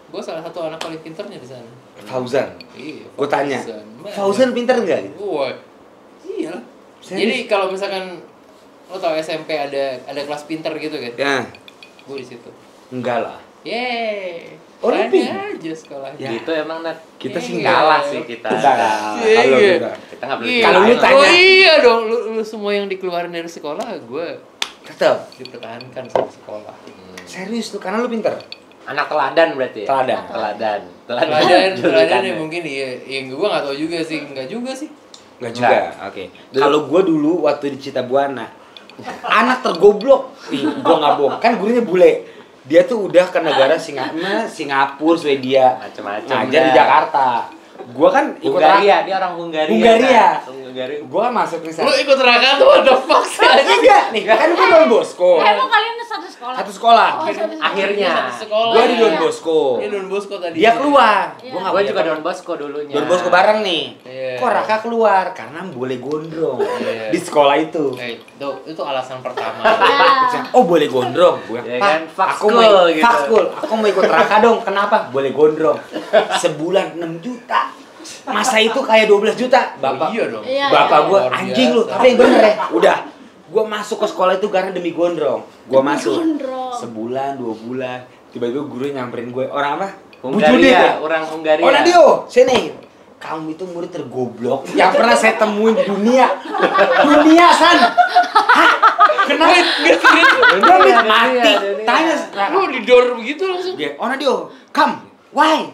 Gua salah satu anak paling pinternya di sana. Fauzan. Iya. Gua tanya. Mana? Fauzan pinter nggak? Wah. Iya lah. Serius? Jadi kalau misalkan lo tau SMP ada kelas pinter gitu kan? Ya, Gua di situ. enggak lah. Yeay. Oh, lu Tanya aja sekolahnya. Ya. Gitu emang Nat. Kita sih Iya. Kalah sih kita. Iya, Kalau iya. kita. Kita nggak boleh Iya. Kalau lu dikalahin lah. tanya- Oh iya dong, lu semua yang dikeluarin dari sekolah, gue Tetap. dipertahankan sama sekolah. Serius lu, karena lu pinter. Anak teladan berarti ya? Teladan. Teladan Teladan Julukannya. ya mungkin iya, gue nggak tahu juga sih, nggak juga sih. Enggak juga. Oke. Kalau gua dulu waktu di Citabuana, anak tergoblok. Ih, gua nggak bohong. Kan gurunya bule. Dia tuh udah ke negara Singapura, Swedia, Macem-macem ngajar di dah. Jakarta. Gua kan ikut Hungaria, dia orang Hungaria. Hungaria. Nat. Hungaria. Gua kan masuk ke Lu ikut raka tuh what the fuck sih? Enggak nih, kan gua Don Bosco. Emang kalian satu sekolah. Satu sekolah. Oh, satu sekolah. Akhirnya. Sekolah. Gue di Don Iya. Bosco. Ini Don Bosco tadi. Dia keluar. Iya. Gua nggak Gue punya juga teman. Don Bosco dulunya. Don Bosco bareng nih. Iya. Kok Raka keluar? Karena boleh gondrong Iya. di sekolah itu. Itu alasan pertama. Ya. Oh boleh gondrong, gue Ya Pak, kan, fuck aku school mau gitu. fuck school, aku mau ikut Raka dong. Kenapa? Boleh gondrong. Sebulan 6 juta. Masa itu kayak 12 juta. Bapak, Iya dong. Iya, bapak iya. gue Luar anjing lu, biasa. tapi yang bener ya. Udah, gue masuk ke sekolah itu karena demi gondrong. Gue masuk Gondrong. sebulan 2 bulan, tiba-tiba guru nyamperin gue. Orang apa? Hungaria, orang Hungaria. Oh Nadio, sini. Kamu itu murid tergoblok yang pernah saya temuin di dunia. Dunia, San. Hah? Kenapa? Dia mati. Tanya Lu didor begitu langsung. dia, oh Nadio, come. Why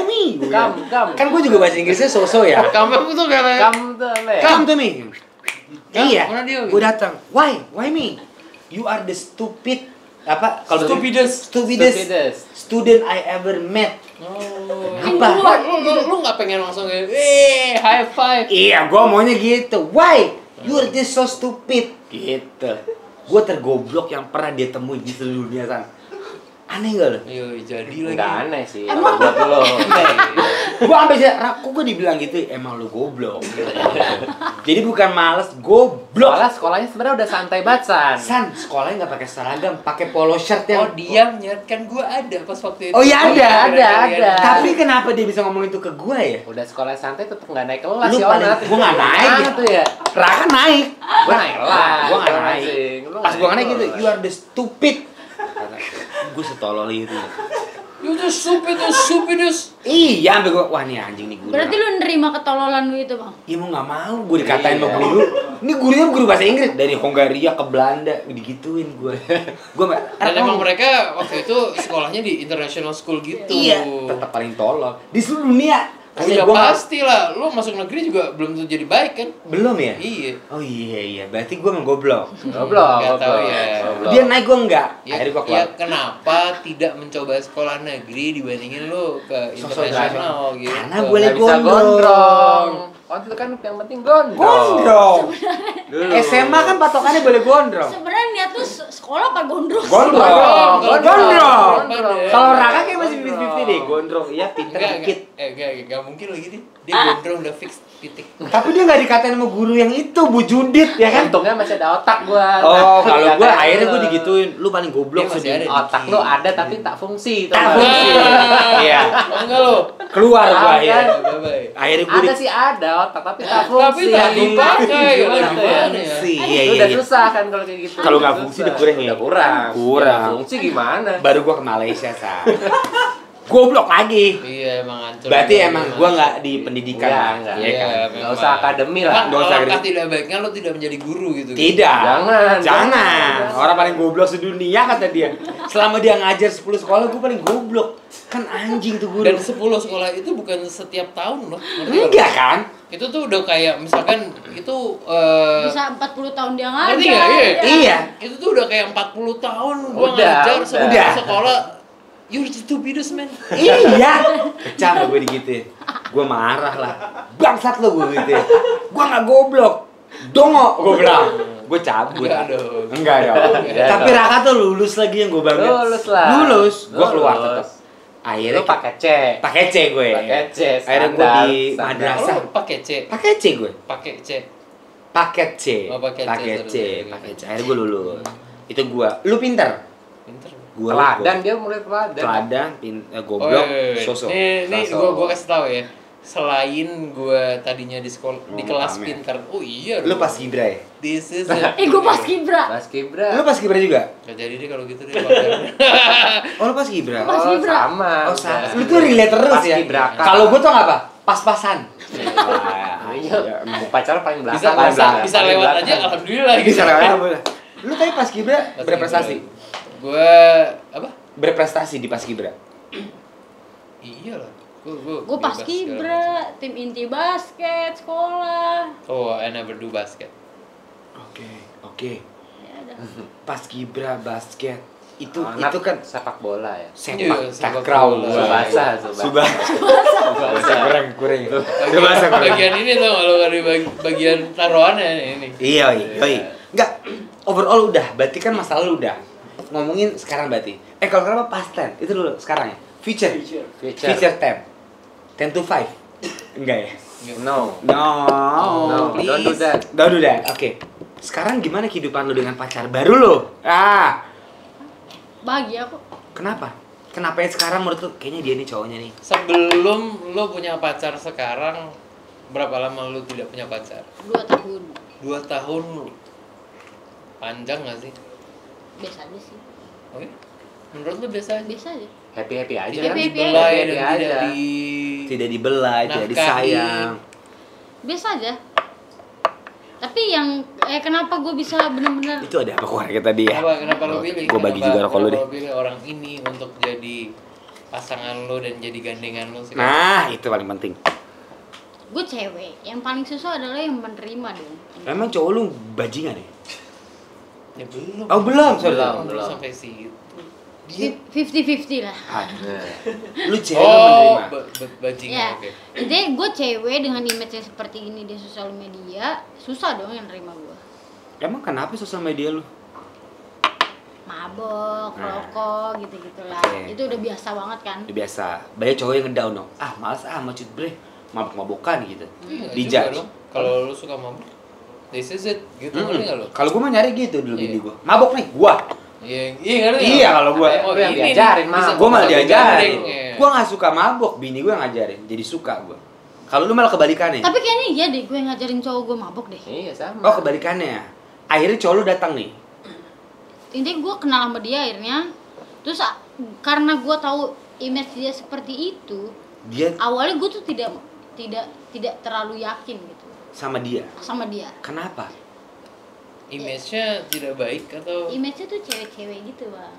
me? Come. Kan gue juga bahasa Inggrisnya so-so ya. Kamu tuh kayak Kamu tuh le. Come to me. Iya. Mana dia? Gue datang. Why me? You are the stupid apa? Kalau Stupidest. Stupidest. student I ever met. Oh. Apa? Lu nggak pengen langsung kayak, high five. Iya, gue maunya gitu. Why? You are just so stupid. Gitu. Gue tergoblok yang pernah dia temuin di seluruh dunia San. Aneh gak lo? Iya, jadi lagi. Enggak aneh sih. Emang buat lo. Gue sampai sih, kok gue dibilang gitu? Emang lu goblok. Jadi bukan males, goblok. Soalnya sekolahnya sebenarnya udah santai banget, San. San, sekolahnya nggak pakai seragam, pakai polo shirt yang. Oh, dia menyiarkan gua ada pas waktu itu. Oh iya ada. Tapi kenapa dia bisa ngomong itu ke gue ya? Udah sekolah santai tetep nggak naik kelas Lu ya, paling- Onat. gua nggak naik. Gimana tuh ya. Raka naik. Gua naik kelas. Gua nggak Gua naik. masing. Lu Pas gue naik gitu, kelas. you are the stupid. Gue setolol itu. You tuh stupidest. Iya, sampai gue, wah nih anjing nih guru. Berarti lu nerima ketololan lu itu, Bang? Ya mau nggak mau, gue dikatain sama Iya. guru. Ini gurunya guru bahasa Inggris dari Hungaria ke Belanda, digituin gue. Gue Dan emang mereka waktu itu sekolahnya di international school gitu. iya, tetap paling tolol di seluruh dunia. Oh Kasih ya gua nggak- pasti lah, lu masuk negeri juga belum tentu jadi baik kan? belum ya? Iya. Oh iya, berarti gue menggoblok. Goblok. Nggak tahu ya. Goblok. Dia naik gue enggak. Ya, Akhirnya gue ya keluar. kenapa tidak mencoba sekolah negeri dibandingin lu ke Sosok internasional gitu? Karena boleh Nggak bisa gondrong. Waktu itu kan yang penting gondrong. gondrong. Dulu. SMA kan patokannya boleh gondrong. Sebenarnya niat tuh sekolah apa gondrong? Gondrong. Gondrong. Kalau Raka kayak masih 50-50 deh. Gondrong, iya pinter dikit. Enggak mungkin lagi nih. Dia gondrong udah fix titik. Tapi dia nggak dikatain sama guru yang itu, Bu Judit ya kan? Untungnya masih ada otak gua. Oh, kalau Nggak gue kayak akhirnya lu. gue digituin, lu paling goblok Dia masih sedih. ada. Otak lu ada tapi tak fungsi. Tak tau nggak? fungsi. Iya. Enggak lo. Keluar gue Ada. akhirnya. Bye-bye. Akhirnya gue Ada sih ada otak tapi tak Tapi fungsi. tak anjing. dipakai. Gimana Lah, tuh ya? gimana ya? Iya, Itu iya, udah iya. susah kan kalau kayak gitu. Kalau nggak fungsi udah kurang ya? Udah kurang. Kurang. Nggak fungsi gimana? Baru gue ke Malaysia, Sa. Goblok lagi. Iya emang hancur. Berarti emang gue nggak di pendidikan. Iya, lah, enggak. iya kan? Nggak usah akademi lah. Kan Nggak usah langkah gitu. tidak baiknya lo tidak menjadi guru gitu. Tidak. Jangan. Orang paling goblok sedunia kata dia. Selama dia ngajar 10 sekolah, gue paling goblok. Kan anjing tuh guru. Dan 10 sekolah itu bukan setiap tahun loh. ngerti nggak? Enggak kan? Itu tuh udah kayak misalkan itu Bisa 40 tahun dia ngajar. ngerti nggak? Iya. Iya. Itu tuh udah kayak 40 tahun gua Udah, ngajar udah. sama Udah. sekolah. You're the stupidest man. Iya. Pecah lah gue digituin. Gue marah lah. Bangsat lo gue gituin. Gue nggak goblok. Dongo gue bilang. Gue cabut. Enggak dong. Enggak dong. Enggak Tapi dong. Raka tuh lulus lagi yang gue bangga. Lulus lah. Lulus. Gue keluar Lulus. tetap. Akhirnya Lu pakai C. pakai C gue. Pakai C. Akhirnya gue standar, di standar. madrasah. Oh, pakai C. Pakai C gue. Pakai C. Paket C. Oh, paket C, Paket C. sorry. Paket C. Akhirnya gue lulus. Itu gue. Lu pinter. Pinter. Gue Teladan dia mulai teladan. teladan, goblok, Oh, sosok. Nih Sosok. gua kasih tahu ya. Selain gua tadinya di sekolah di Ngomong kelas pamer. pintar. Oh iya. Lu dong. pas Gibra ya? This is a Gue pas kibra. Mas Kibra. Lu pas Gibra juga? Gak jadi deh kalau gitu deh. pamer. Oh, lu pas Gibra? Pas Oh, Kibra. sama. Oh, sama. udah. Lu tuh relate terus Pas ya? Kibraka. Kalau gua tuh apa? Pas-pasan. Iya, upacara paling belakang. Bisa paling bisa belakang, bisa paling lewat belakang. aja alhamdulillah gitu. Bisa lewat. Lu tadi pas Gibra Pas berprestasi? Gibra. Gua apa? Berprestasi di pas Gibra. Iya lah. Gue pas bebas segala kibra, tim inti basket, sekolah. macam. Oh, I never do basket. Oke. Ya udah. Pas Gibra basket. Itu Anak itu kan sepak bola ya. Iya, sepak sepak takraw. bola. Subasa, Subasa kurang. Subasa kurang. Bagian ini tuh kalau dari bagian taruhannya ini. Iya. Enggak. Overall udah. Berarti kan masa lalu udah. ngomongin sekarang berarti. Kalau sekarang apa past tense? Itu dulu sekarang ya. Future. Future tense. 10 to 5. Enggak ya? No. No. Don't do that. Don't do that. Oke. Sekarang gimana kehidupan lu dengan pacar baru lu? Bahagia kok. Kenapa? Kenapa ya sekarang menurut lu kayaknya dia nih cowoknya nih? Sebelum lo punya pacar sekarang, berapa lama lo tidak punya pacar? 2 tahun. 2 tahun. Panjang gak sih? Biasa aja sih. Oke. Menurut lo biasa aja? Biasa aja. Happy aja. Tidak kan? dibelai dan Happy tidak aja. Tidak dibelai, tidak Nafkahin. disayang. Biasa aja. Tapi yang kenapa gue bisa bener-bener Itu ada apa keluarga tadi ya? Kenapa lo pilih? Gua bagi juga rokok lu deh. Kenapa lo pilih orang ini untuk jadi pasangan lo dan jadi gandengan lo sekarang? Nah, itu paling penting. gue cewek, yang paling susah adalah yang menerima dong. Emang cowok lu bajingan ya? Ya belum. Oh, belum, sorry. Belum sampai situ. Dia 50-50 lah. Lu cewek lu menerima. bajingan, Ya, oke. jadi gue cewek dengan image yang seperti ini di sosial media, susah dong yang nerima gue. Emang kenapa sosial media lu? Mabok, Nah. rokok, gitu-gitulah. Oke. Itu udah biasa banget kan. Udah biasa. Banyak cowok yang ngedown dong. Males macut bre. Mabuk-mabukan gitu. Iya, Di juga judge. dong. Kalau lu suka mabuk, this is it. Gitu ngerti enggak lu? Kalau gua mah nyari gitu dulu Iya. bini gua. Mabok nih, gua. Iya ngerti. Iya, kalau gua. Oh, Yang ini diajarin, nih, Mam. bisa Gua malah bisa diajarin. gandeng, ya. Gua nggak suka mabok, bini gua yang ngajarin. Jadi suka gua. Kalau lu malah kebalikannya. Tapi kayaknya iya deh, gue ngajarin cowok gue mabok deh. Iya sama. Oh, kebalikannya. Akhirnya cowok lu datang nih. Intinya gue kenal sama dia akhirnya. Terus karena gue tahu image dia seperti itu, Dia awalnya gue tuh tidak terlalu yakin gitu sama dia. sama dia. Kenapa? Image-nya tidak baik atau Image-nya tuh cewek-cewek gitu bang,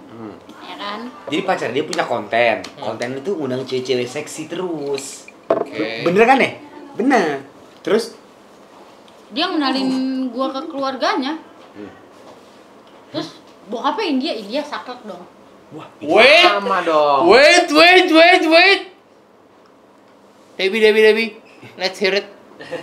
ya kan? Jadi pacar dia punya konten. Konten itu undang cewek-cewek seksi terus. Oke. Bener kan ya? Bener. Terus Dia ngenalin gue ke keluarganya. Terus bokapnya India saklek dong. wah, Wait, Sama dong. wait. Debbie, let's hear it.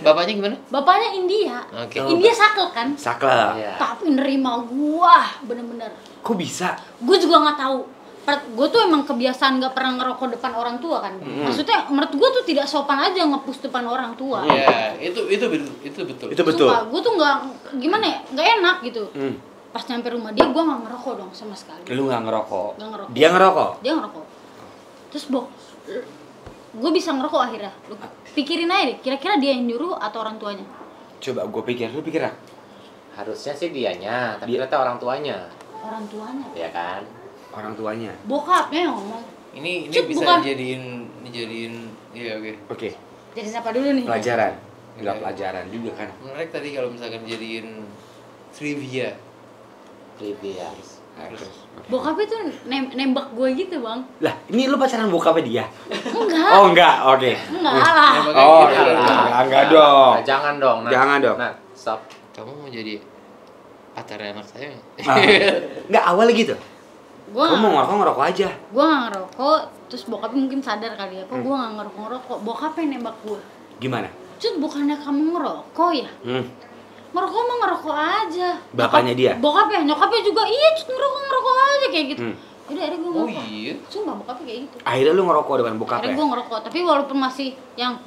Bapaknya gimana? Bapaknya India. Oke. India saklek kan? saklek. Iya. Tapi nerima gua bener-bener. Kok bisa? Gue juga nggak tahu. Gue tuh emang kebiasaan nggak pernah ngerokok depan orang tua kan. Maksudnya menurut gue tuh tidak sopan aja nge-push depan orang tua. Ya, itu betul. Itu betul. Gue tuh nggak gimana ya, nggak enak gitu. Hmm. Pas nyampe rumah dia gue nggak ngerokok dong sama sekali. Lu nggak ngerokok. Nggak ngerokok. Dia ngerokok. Dia ngerokok. Terus gue bisa ngerokok akhirnya. Lu pikirin aja deh, kira-kira dia yang nyuruh atau orang tuanya? Coba gue pikir, lu pikir ah? Harusnya sih dianya, tapi ternyata orang tuanya. Orang tuanya. Ya kan? Orang tuanya. Bokapnya yang ngomong. Ini Cuk, bisa bukan. dijadiin iya oke. Oke. Jadi siapa dulu nih? Pelajaran. Enggak Iya. pelajaran juga kan. Menarik tadi kalau misalkan jadiin trivia. Trivia. Bokapnya tuh nembak gue gitu bang. Lah, ini lu pacaran bokapnya dia? Enggak. Oh, enggak. Oke. Enggak lah. Ya, makanya Oh, gitu. enggak dong. Nah, jangan dong. Nah, Jangan dong. Nah, stop. Kamu mau jadi pacarnya anak saya nggak? Enggak awalnya gitu. Gue Kamu mau ngerokok aja. gue nggak ngerokok, terus bokapnya mungkin sadar kali ya, kok gue nggak ngerokok, bokapnya nembak gue. Gimana? Cut, bukannya kamu ngerokok ya? Ngerokok mah ngerokok aja. Bapaknya dia? Bokapnya, nyokapnya juga, iya cut ngerokok aja kayak gitu. Udah akhirnya gue Oh ngerokok. iya. Sumpah bokapnya kayak gitu. Akhirnya lu ngerokok depan Akhirnya bokapnya. gue ngerokok, tapi walaupun masih yang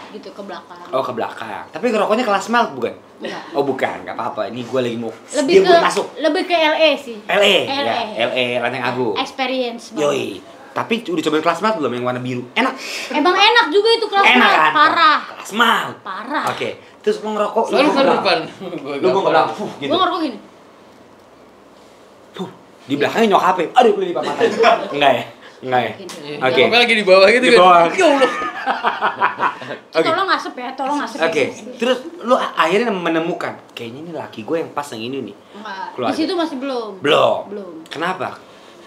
gitu ke belakang. Oh, ke belakang. Tapi ngerokoknya kelas malt bukan? Enggak. Oh, bukan. Enggak apa-apa. Ini gue lagi mau Lebih dia ke belum masuk. lebih ke LA sih. LA. LA. Ya, LA Lanteng Agung. Experience banget. Yoi. Tapi udah cobain kelas malt belum yang warna biru? Enak. Emang enak juga itu kelas Enak malt. kan? Parah. Kelas malt. Parah. Oke. Terus lu ngerokok. Selalu ke ngerokok depan. Lu mau ngerokok gitu. Gue ngerokok gini. Di belakangnya nyokapnya. Aduh, gue lipat mata. Enggak ya? Enggak ya? Oke. Oke. Lagi di bawah gitu Di bawah. kan. Ya Allah. Oke. Tolong ngasep ya, tolong ngasep. Oke. ya. Terus lu akhirnya menemukan kayaknya ini laki gue yang pas yang ini nih. Enggak. Keluarga. Di situ masih belum. Belum. Belum. Kenapa?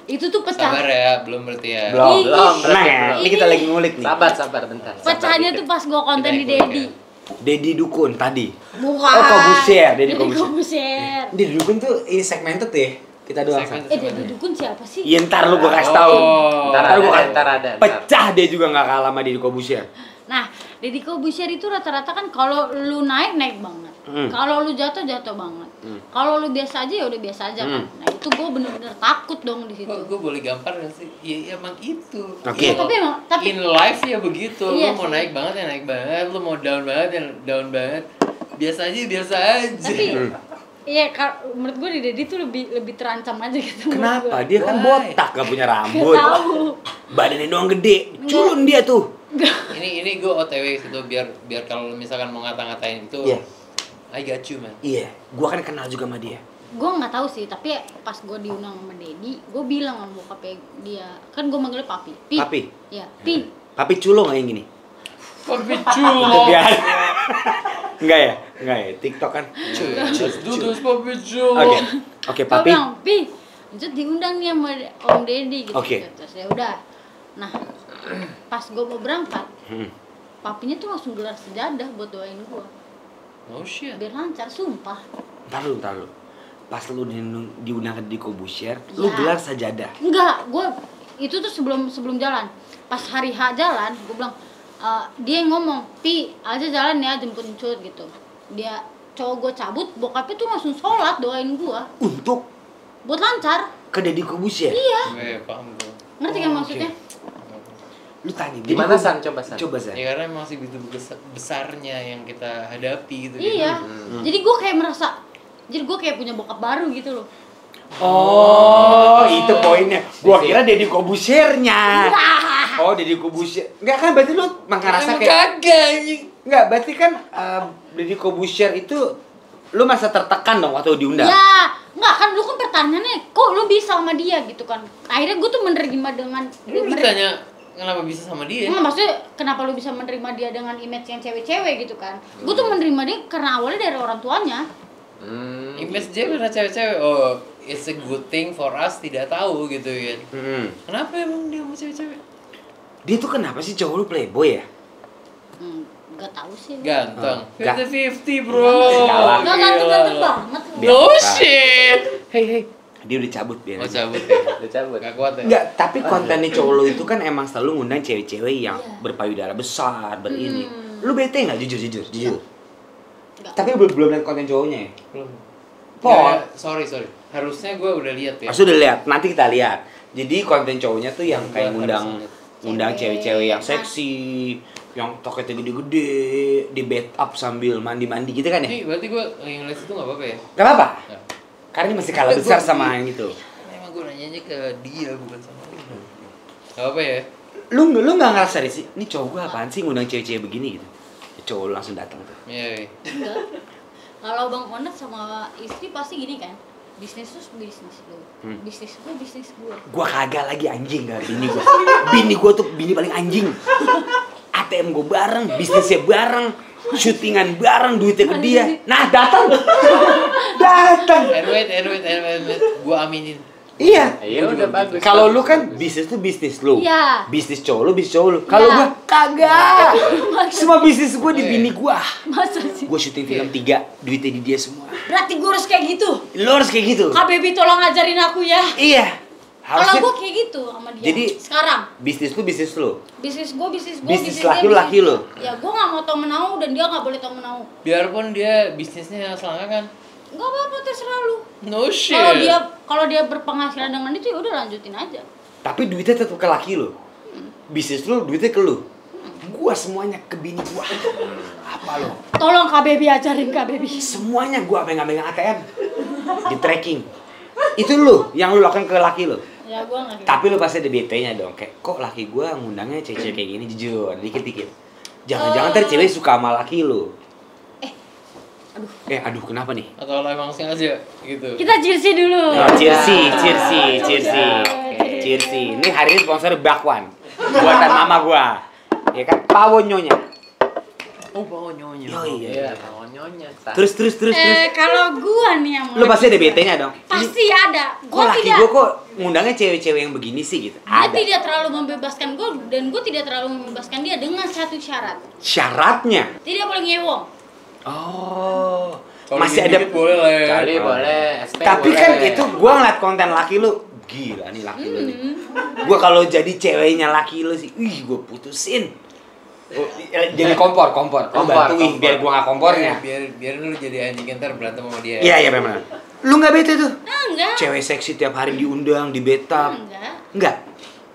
Itu tuh pecah. Sabar ya, belum berarti ya. Belum. Ih, Belum. Tenang ya. belum. Ini kita lagi ngulik nih. Sabar bentar. Sabar Pecahannya dikit. tuh pas gua konten Kita di ikut, Dedi. ya. Deddy Dukun tadi. Bukan. Oh, Kobusier, Deddy Kobusier. Kobusier. Deddy Dukun tuh ini segmented ya. Kita doang. Segmented. San. Dedi Dukun siapa sih? Iya ntar lu gue kasih tahu. Oh. Ntar Ntar gua ada, kasih- ntar ada. ntar. Pecah dia juga nggak kalah sama Deddy Kobusier. Nah, Dedi Kobusier itu rata-rata kan kalau lu naik banget. Kalau lu jatuh banget. Kalau lu biasa aja ya udah biasa aja kan. Nah itu gue bener-bener takut dong di situ. Gue boleh gampar gak sih? Ya emang itu. Oke. Tapi In life ya begitu. Iya Lu mau sih. naik banget ya naik banget, lu mau down banget ya down banget. Biasa aja. tapi iya menurut gue di Dedi tuh lebih terancam aja gitu. Kenapa? Dia kan Why? botak, gak punya Gak rambut. tahu. Badannya doang gede. Culun dia tuh. ini gue OTW situ biar kalau misalkan mau ngata-ngatain itu Iya. I got you man. Iya, gua kan kenal juga sama dia. Gue nggak tahu sih, tapi pas gue diundang sama Dedi, gue bilang sama bokapnya dia, kan gue manggilnya papi. Papi? Ya, Pi. Papi culo gak yang gini? Papi Itu culo. biar. Enggak ya? TikTok kan. Cuy, let's do this papi culo. Oke, Gue papi. bilang, Pi, lanjut diundang nih sama Om Dedi gitu. Oke. Terus ya udah. Nah, pas gue mau berangkat, papinya tuh langsung gelar sejadah buat doain gue. Oh shit. Biar lancar, sumpah. Ntar lu. Pas lu diundang ke Deddy Corbuzier, lu Ya. gelar sajadah. Enggak, gue itu tuh sebelum jalan. Pas hari H jalan, gue bilang, dia yang ngomong, Pi, aja jalan ya jemput Encut gitu. Dia cowok gue cabut, bokapnya tuh langsung sholat doain gue Untuk buat lancar. ke Deddy Corbuzier. Iya, Paham gue. ngerti kan maksudnya? Lu tanya Gimana San? Coba San. Coba San. Ya karena masih begitu besarnya yang kita hadapi gitu. Iya. Jadi gue kayak merasa, jadi gue kayak punya bokap baru gitu loh. Oh, itu poinnya. Gua kira Deddy Corbuzier-nya. Oh, Deddy Corbuzier. Enggak kan berarti lu ngerasa kayak kagak anjing. enggak, berarti kan Deddy Corbuzier itu lu masa tertekan dong waktu diundang. Ya, enggak kan lu kan pertanyaannya, kok lu bisa sama dia gitu kan? Akhirnya gue tuh menerima dengan Lu ditanya kenapa bisa sama dia? Enggak, maksudnya kenapa lu bisa menerima dia dengan image yang cewek-cewek gitu kan? Gue tuh menerima dia karena awalnya dari orang tuanya. Image dia karena cewek-cewek. Oh, it's a good thing for us tidak tahu gitu kan. Kenapa emang dia sama cewek-cewek? Dia tuh kenapa sih cowok lu playboy ya? Gak tahu sih. Ganteng. Gak. 50-50 bro. Masih kalah. Gak ganteng-ganteng banget. No shit. Hey. Dia udah cabut biar. Oh cabut ya. Udah cabut. Gak kuat ya. Enggak, tapi kontennya cowok lu itu kan emang selalu ngundang cewek-cewek yang Iya. berpayudara besar, berini. Lu bete nggak jujur? Enggak. Tapi belum lihat konten cowoknya ya? Belum. Pol. Ya, sorry. Harusnya gue udah lihat ya. Harus udah lihat, nanti kita lihat. Jadi konten cowoknya tuh yang kayak Gua ngundang harus cewek-cewek yang cewek. seksi, yang toketnya gede-gede, di bed up sambil mandi-mandi gitu kan ya? Nih, berarti gue yang lihat itu gak apa-apa ya? Gak apa-apa. Nggak. Karena ini masih kalah besar sama yang itu. Emang gue nanyanya ke dia bukan sama lu. Gak apa ya? Lu nggak ngerasa sih, ini cowok gua apaan sih ngundang cewek-cewek begini gitu? Ya, cowok lu langsung datang tuh. Iya. Enggak. Kalau Bang Onet sama istri pasti gini kan. Bisnis tuh bisnis lu. Bisnis gue. Gua kagak lagi anjing gak bini gua. Bini gua tuh bini paling anjing. ATM gua bareng, bisnisnya bareng, syutingan bareng, duitnya ke dia. Nah, datang. And wait. Gue aminin. Iya. Ya udah bagus. Kalau lu kan bisnis tuh bisnis lu. Iya. Bisnis cowok lu, bisnis cowok lu. Kalau Iya. gua kagak. Semua bisnis gua di bini gua. Masa sih? Gua syuting film 3, duitnya di dia semua. Berarti gue harus kayak gitu. Lu harus kayak gitu. Kak Baby tolong ngajarin aku ya. Iya. Kalau Harusnya gue kayak gitu sama dia. Jadi, sekarang bisnis lu bisnis lu. bisnis gue Bisnis dia, laki lu, laki lu. Ya gue nggak mau tau menau dan dia nggak boleh tau menau. Biarpun dia bisnisnya selangkangan. Nggak apa-apa terserah lu. No shit. Kalau dia berpenghasilan dengan itu ya udah lanjutin aja. Tapi duitnya tetap ke laki lu. Bisnis lu duitnya ke lu. Gua semuanya ke bini gua. Apa lo? Tolong Kak Baby ajarin Kak Baby. Semuanya gua megang ATM. Di tracking. Itu lu yang lu lakukan ke laki lu. Ya gue nggak. Tapi lu pasti ada BT-nya dong. Kayak kok laki gua ngundangnya cewek-cewek kayak gini jujur, dikit-dikit. Jangan-jangan ntar cewek suka sama laki lu. Aduh kenapa nih? Atau lo emang sengaja gitu. Kita cheersy dulu. Oh, cheersy. Ini hari ini sponsor Bakwan. Buatan mama gua. Ya kan, pawonyonya. Oh, bawa nyonya. Oh Iya, iya. mau nyonya. Terus. Kalau gua nih yang Lu pasti ada BT-nya dong. pasti ada. Kok laki tidak. gua kok ngundangnya cewek-cewek yang begini sih gitu? Dia Ada. tidak terlalu membebaskan gue dan gue tidak terlalu membebaskan dia dengan satu syarat. Syaratnya. Tidak boleh ngewong. Oh. Kalau Masih ada. dikit-dikit boleh lah ya. Kali boleh, SP Tapi boleh. kan itu gua ngeliat konten laki lu. Gila nih laki lu nih. Gua kalau jadi ceweknya laki lu sih, gua putusin. Jadi kompor. Lu bantuin biar gua nggak kompornya. Biar lu jadi anjing ntar berantem sama dia. Iya benar. Lu nggak bete tuh? Enggak. Cewek seksi tiap hari diundang, di beta. Enggak.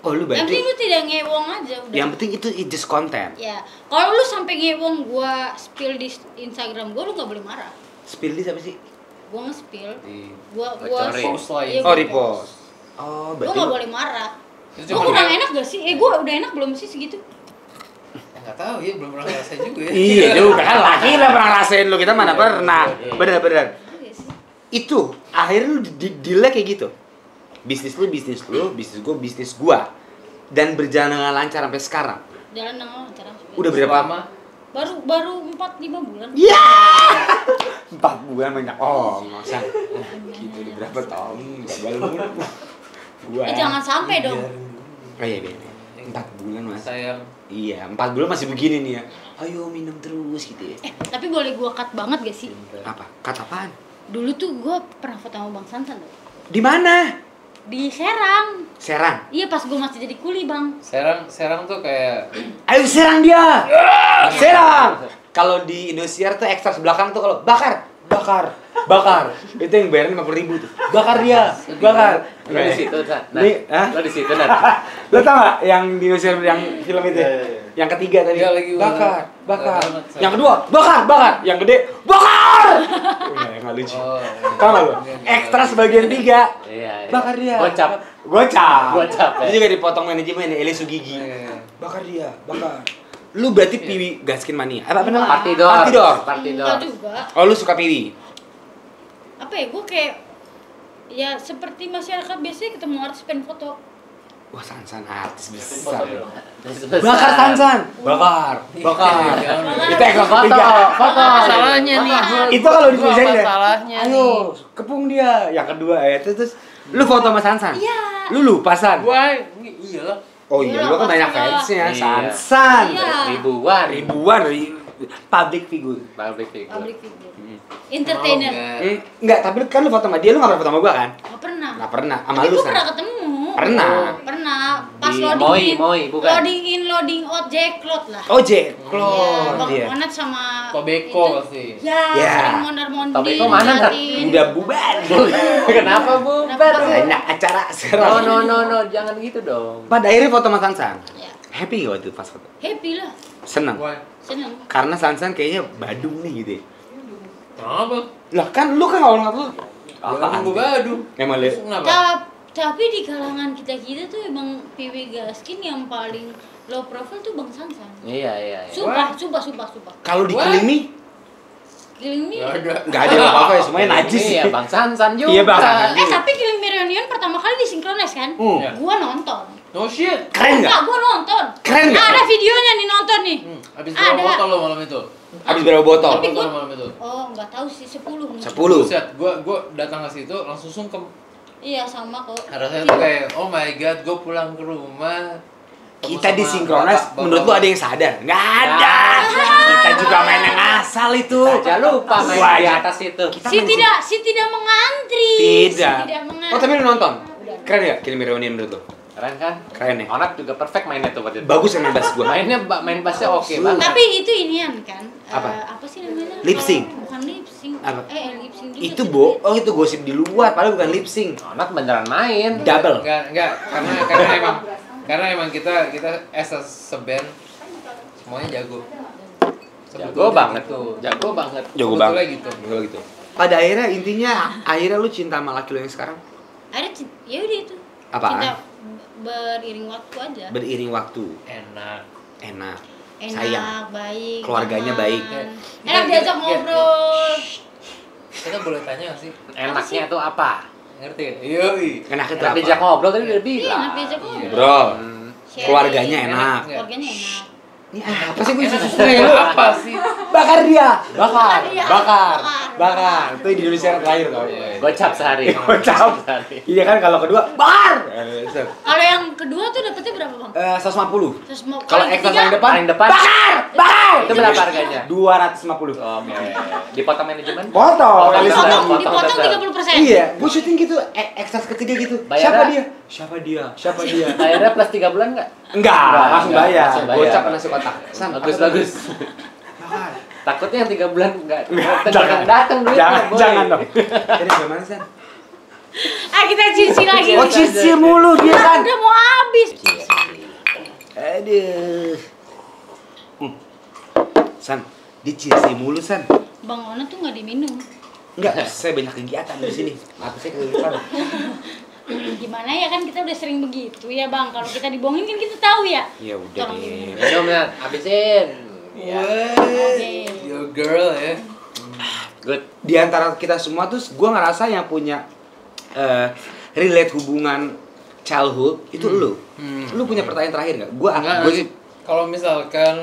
Oh lu Yang berarti. penting lu tidak ngewong aja udah. Yang penting itu it just content. Ya, kalau lu sampai ngewong gua spill di Instagram gua, lu nggak boleh marah. Spill di apa sih? Gua nge-spill. Gua bocorin. Post lah iya, ya. Oh gua repost. Oh Lu berarti. nggak boleh marah. Itu Gua cuma kurang kayak- enak gak sih? Gua udah enak belum sih segitu? Nggak tahu ya, belum pernah ngerasain juga ya. Iya juga kan laki lah pernah ngerasain lu, kita mana pernah. Bener. Iya sih. Itu akhirnya lu deal kayak gitu. Bisnis lu, bisnis gua, bisnis gua. Dan berjalan dengan lancar sampai sekarang. Jalan dengan lancar. Udah berapa Selama Baru 4-5 bulan. Iya. 4 bulan banyak. Oh, masa gitu udah berapa tahun gagal mulu. Gua. Jangan sampai dong. Oh iya. 4 bulan Mas. sayang. Iya, 4 bulan masih begini nih ya. Ayo minum terus gitu ya. Tapi boleh gua cut banget gak sih? Apa? Kata apaan? Dulu tuh gua pernah foto sama Bang Sansan tuh. Di mana? Di Serang. Serang. Iya, pas gua masih jadi kuli, Bang. Serang tuh kayak Ayo serang dia. Serang. Kalau di Indosiar tuh ekstra belakang tuh kalau bakar. Itu yang bayarin 50.000 tuh. Bakar dia. Lo di situ, Nah. Hah? Lo di situ, Nat. Lo tau gak yang di Indosiar yang film itu? Yang ketiga tadi. Iya, lagi bakar. banget. Yang kedua, bakar. Yang gede, bakar. Enggak lucu. oh. Tau gak lo? Ekstra sebagian 3. Iya. Bakar dia. Gocap. Itu juga dipotong manajemen Eli Sugigi. Iya. Bakar dia, bakar. Lu berarti Piwi Gaskin Mania. Apa namanya? Partidor. Enggak juga. Oh, lu suka Piwi? Apa ya, gua kayak ya seperti masyarakat biasanya ketemu artis pengen foto. Wah, Sansan artis besar. Bakar Sansan. Bakar. Itu ekor ketiga. Foto. Masalahnya nih. Itu kalau di Indonesia ya. Masalahnya Ayo, kepung dia. Yang kedua ya, terus lu foto sama Sansan. Iya. Lu lupa San. Gua iyalah. Oh iya, lu kan banyak fansnya. Iya. Sansan. Iya. Ribuan. Public figure. Public figure. Public figure. Entertainer. Enggak, tapi kan lu foto sama dia, lu gak pernah foto sama gua kan? Nggak pernah. Gak pernah. Sama Tapi lu gua San. pernah ketemu. Pernah. Pas Di loading Moi, bukan? loading out Jacklot lah. Oh, Jack. Bang Iya. Onet sama Tobeko itu. pasti. Ya, Ya. sering mondar-mondir. Tobeko mana, Nat? ngeliatin. Udah bubar. Kenapa bubar? Banyak acara sekarang. No, jangan gitu dong. Pada akhirnya foto sama Sansan. Ya. Happy gak waktu pas foto? Happy lah. Seneng. Wah. Seneng. Karena Sansan kayaknya Badung nih gitu ya. Kenapa? Lah kan lu kan awal lu. Apaan? Gua Badung. Emang lu. Kenapa? Tapi di kalangan kita tuh emang PW Gaskin yang paling low profile tuh Bang Sansan. Iya. Sumpah. Kalau di Kelimi Killing Me. Nggak ada. enggak ada apa-apa ya, semuanya najis sih. Iya, Bang Sansan juga. Iya, Bang Sansan. Tapi Killing Me Reunion pertama kali disinkronis kan? Hmm. Gua nonton. No shit. Keren enggak? Enggak, gua nonton. Keren nggak? Ada videonya nih, nonton nih. Habis Ada. berapa botol lo malam itu? Habis berapa botol? Tapi Botol gua- malam itu. Oh, enggak tahu sih 10 mungkin. 10. Buset, gua datang ke situ langsung sungkem. Iya, sama kok. Rasanya tuh kayak, oh my god, gua pulang ke rumah. ketemu Kita sama disinkronis, bapak- menurut lu ada yang sadar? Enggak ada. Kita juga main yang asal itu. Aja lupa main Gua di aja. atas itu. Kita Si main tidak mengantri. Tidak. Si tidak mengantri. Oh, tapi lu nonton? Udah. Keren ya Kill Me Reunion menurut lu? Keren kan? Keren ya? Onat juga perfect mainnya tuh waktu itu. Bagus yang main bass gua. Main bassnya oke Bagus. banget. Tapi itu inian kan? Apa? Apa sih namanya? Lip sync. Bukan lip sync. Apa? Lip sync juga. Itu sih. itu gosip di luar, padahal bukan lip sync. Onat beneran main. Double. Enggak, karena emang kita as a band semuanya jago. Jago banget tuh. Jago banget. Jago Sebetulnya banget. gitu. Jago gitu. Pada akhirnya intinya lu cinta sama laki lu yang sekarang? Ya udah itu. Apaan? Cinta beriring waktu aja. Beriring waktu. Enak. Enak. Enak, Sayang. baik. Keluarganya nyaman. baik. Enak diajak ngobrol. Kita boleh tanya gak sih? Enaknya tuh apa? Ngerti gak? Yoi. Enak itu Enak apa? diajak ngobrol tadi udah Iya, bilang. enak diajak ngobrol. Bro, Sharing. keluarganya enak. Keluarganya enak. Ini apa sih gue Enak susah ya lu? apa sih? Bakar dia. Bakar dia. Bakar. Bakar. Bakar. Itu di Indonesia yang terakhir tau. Gocap sehari. Gocap. Iya kan kalau kedua bakar. Kalau yang kedua tuh dapetnya berapa bang? 150. Terus mau Kalau ekstra yang depan Paling depan. bakar. Bakar. Itu berapa harganya? 250. Oke. Dipotong manajemen? Potong. Kali Potong. dipotong 30%. Iya, gue syuting gitu, ekstra ketiga gitu. Bayarnya? Siapa dia? Bayarnya plus 3 bulan nggak? Enggak, langsung bayar. Langsung bayar. Gocap nasi kotak. San, Bagus. Bakar. Takutnya yang 3 bulan nggak Jangan. datang duitnya. Boy. Jangan dong. Jadi gimana, San? Kita cicil lagi. Oh, cicil mulu dia, San. Udah mau habis. Aduh. San, dicicil mulu, San. Bang Ona tuh nggak diminum. Enggak, saya banyak kegiatan di sini. Aku saya kegiatan. Gimana ya kan kita udah sering begitu ya bang. Kalau kita dibohongin kan kita tahu ya. Ya udah Jangan deh. Minum ya, habisin. Oke. Your girl ya. Good. Di antara kita semua tuh gua ngerasa yang punya relate hubungan childhood itu lu. Lu punya pertanyaan terakhir enggak? Gua sih Kalau misalkan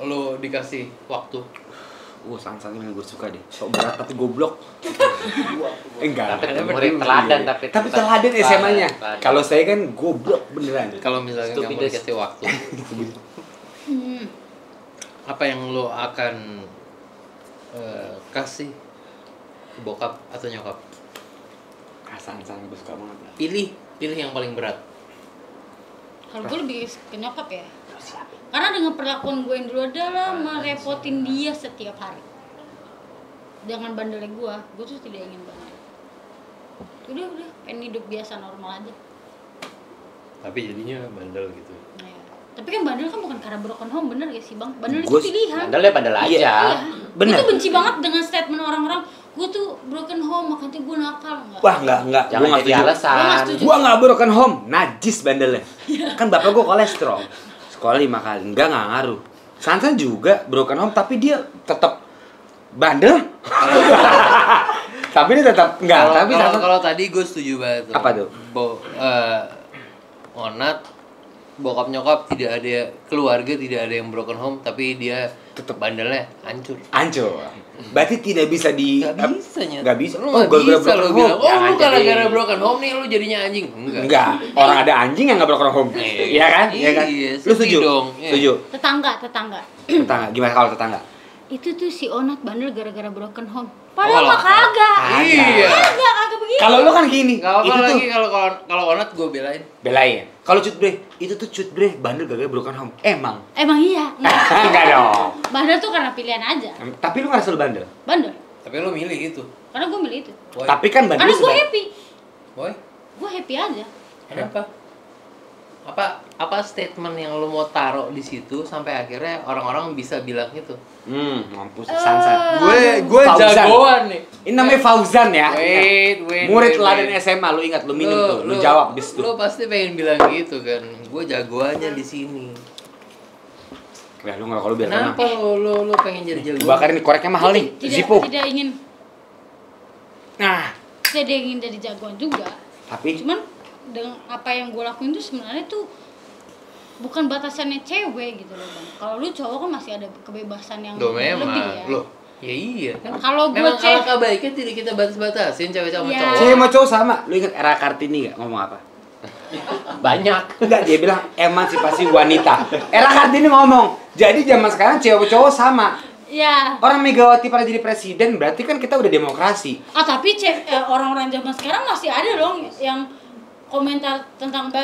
lu dikasih waktu, sang-sang yang gue suka deh. Sok berat tapi goblok. Enggak. Tapi murid teladan tapi Teladan SMA-nya. Kalau saya kan goblok beneran. kalau misalkan kamu Stupides. dikasih waktu, apa yang lu akan kasih ke bokap atau nyokap? Sang-sang gue suka banget. Pilih yang paling berat. Kalau gue lebih ke nyokap ya. Karena dengan perlakuan gue yang dulu adalah merepotin dia setiap hari. Jangan bandelnya gue tuh tidak ingin bandel. Udah, pengen hidup biasa normal aja. Tapi jadinya bandel gitu. Nah, ya. Tapi kan bandel kan bukan karena broken home, bener gak sih bang? Bandel itu Gua- pilihan. bandel aja. Iya. Bener. Itu benci banget dengan statement orang-orang, gue tuh broken home makanya gue nakal. Enggak. Wah, enggak. Jangan Gua jadi setuju. alasan. Gua nggak setuju. Gua enggak broken home, najis bandelnya. Kan bapak gua kolesterol. Sekolah 5 kali, enggak ngaruh. Sansan juga broken home tapi dia tetap bandel. Tapi dia tetap enggak, tapi Sansan Kalau tadi gue setuju banget. Apa tuh? Onat, bokap nyokap tidak ada, keluarga tidak ada yang broken home, tapi dia Tetep. bandelnya hancur. hancur. Berarti tidak bisa di Gak bisa nyet. Nggak bisa. Lu Oh, nggak gara-gara bisa broken lu home. bilang, oh Jangan lu gara-gara jadi- broken home nih lu jadinya anjing. Enggak, orang ada anjing yang enggak broken home. Iya kan? Iya kan? Iya, Lu setuju? setuju dong, iya. Setuju. Tetangga. Tetangga, gimana kalau tetangga? Itu tuh si Onat bandel gara-gara broken home. Oh, Padahal mah kagak. Iya. Kagak begitu. Kalau lu kan gini, Gak itu apa tuh lagi kalau Onat gue belain. belain. Kalau cut bre, itu tuh cut bre bandel gara-gara broken home. Emang? Emang iya. Enggak dong. Bandel tuh karena pilihan aja. Tapi lu ngerasa lu bandel. Bandel. Tapi lu milih itu. Karena gue milih itu. Boy. Tapi kan bandel Karena gue sudah. happy. Boy, Gue happy aja. kenapa? Apa statement yang lu mau taruh di situ sampai akhirnya orang-orang bisa bilang gitu? Mampus Sansan. Gue Fauzan. jagoan nih. Ini namanya Fauzan ya. Wait. Murid teladan SMA, lu ingat, lu minum tuh, lu jawab bis tuh. Lu pasti pengen bilang gitu kan. Gue jagoannya di sini. Ya lu nggak kalau biar Kenapa tenang. lu pengen jadi jagoan? Bakar ini koreknya mahal nih, Zippo. Tidak ingin Nah, jadi jagoan juga. tapi Cuman dengan apa yang gue lakuin tuh sebenarnya tuh bukan batasannya cewek gitu loh bang. Kalau lu cowok kan masih ada kebebasan yang Loh lebih memang. ya. Loh, ya iya kan. Kalau gue Memang cewek alangkah baiknya tidak kita batas-batasin cewek sama Iya. cowok. cewek sama cowok sama. Lu ingat era Kartini nggak ngomong apa? Banyak. Enggak, dia bilang emansipasi wanita. Era Kartini ngomong, jadi zaman sekarang cewek cowok sama. ya. Orang Megawati pada jadi presiden, berarti kan kita udah demokrasi. Tapi orang-orang zaman sekarang masih ada dong yang komentar tentang bla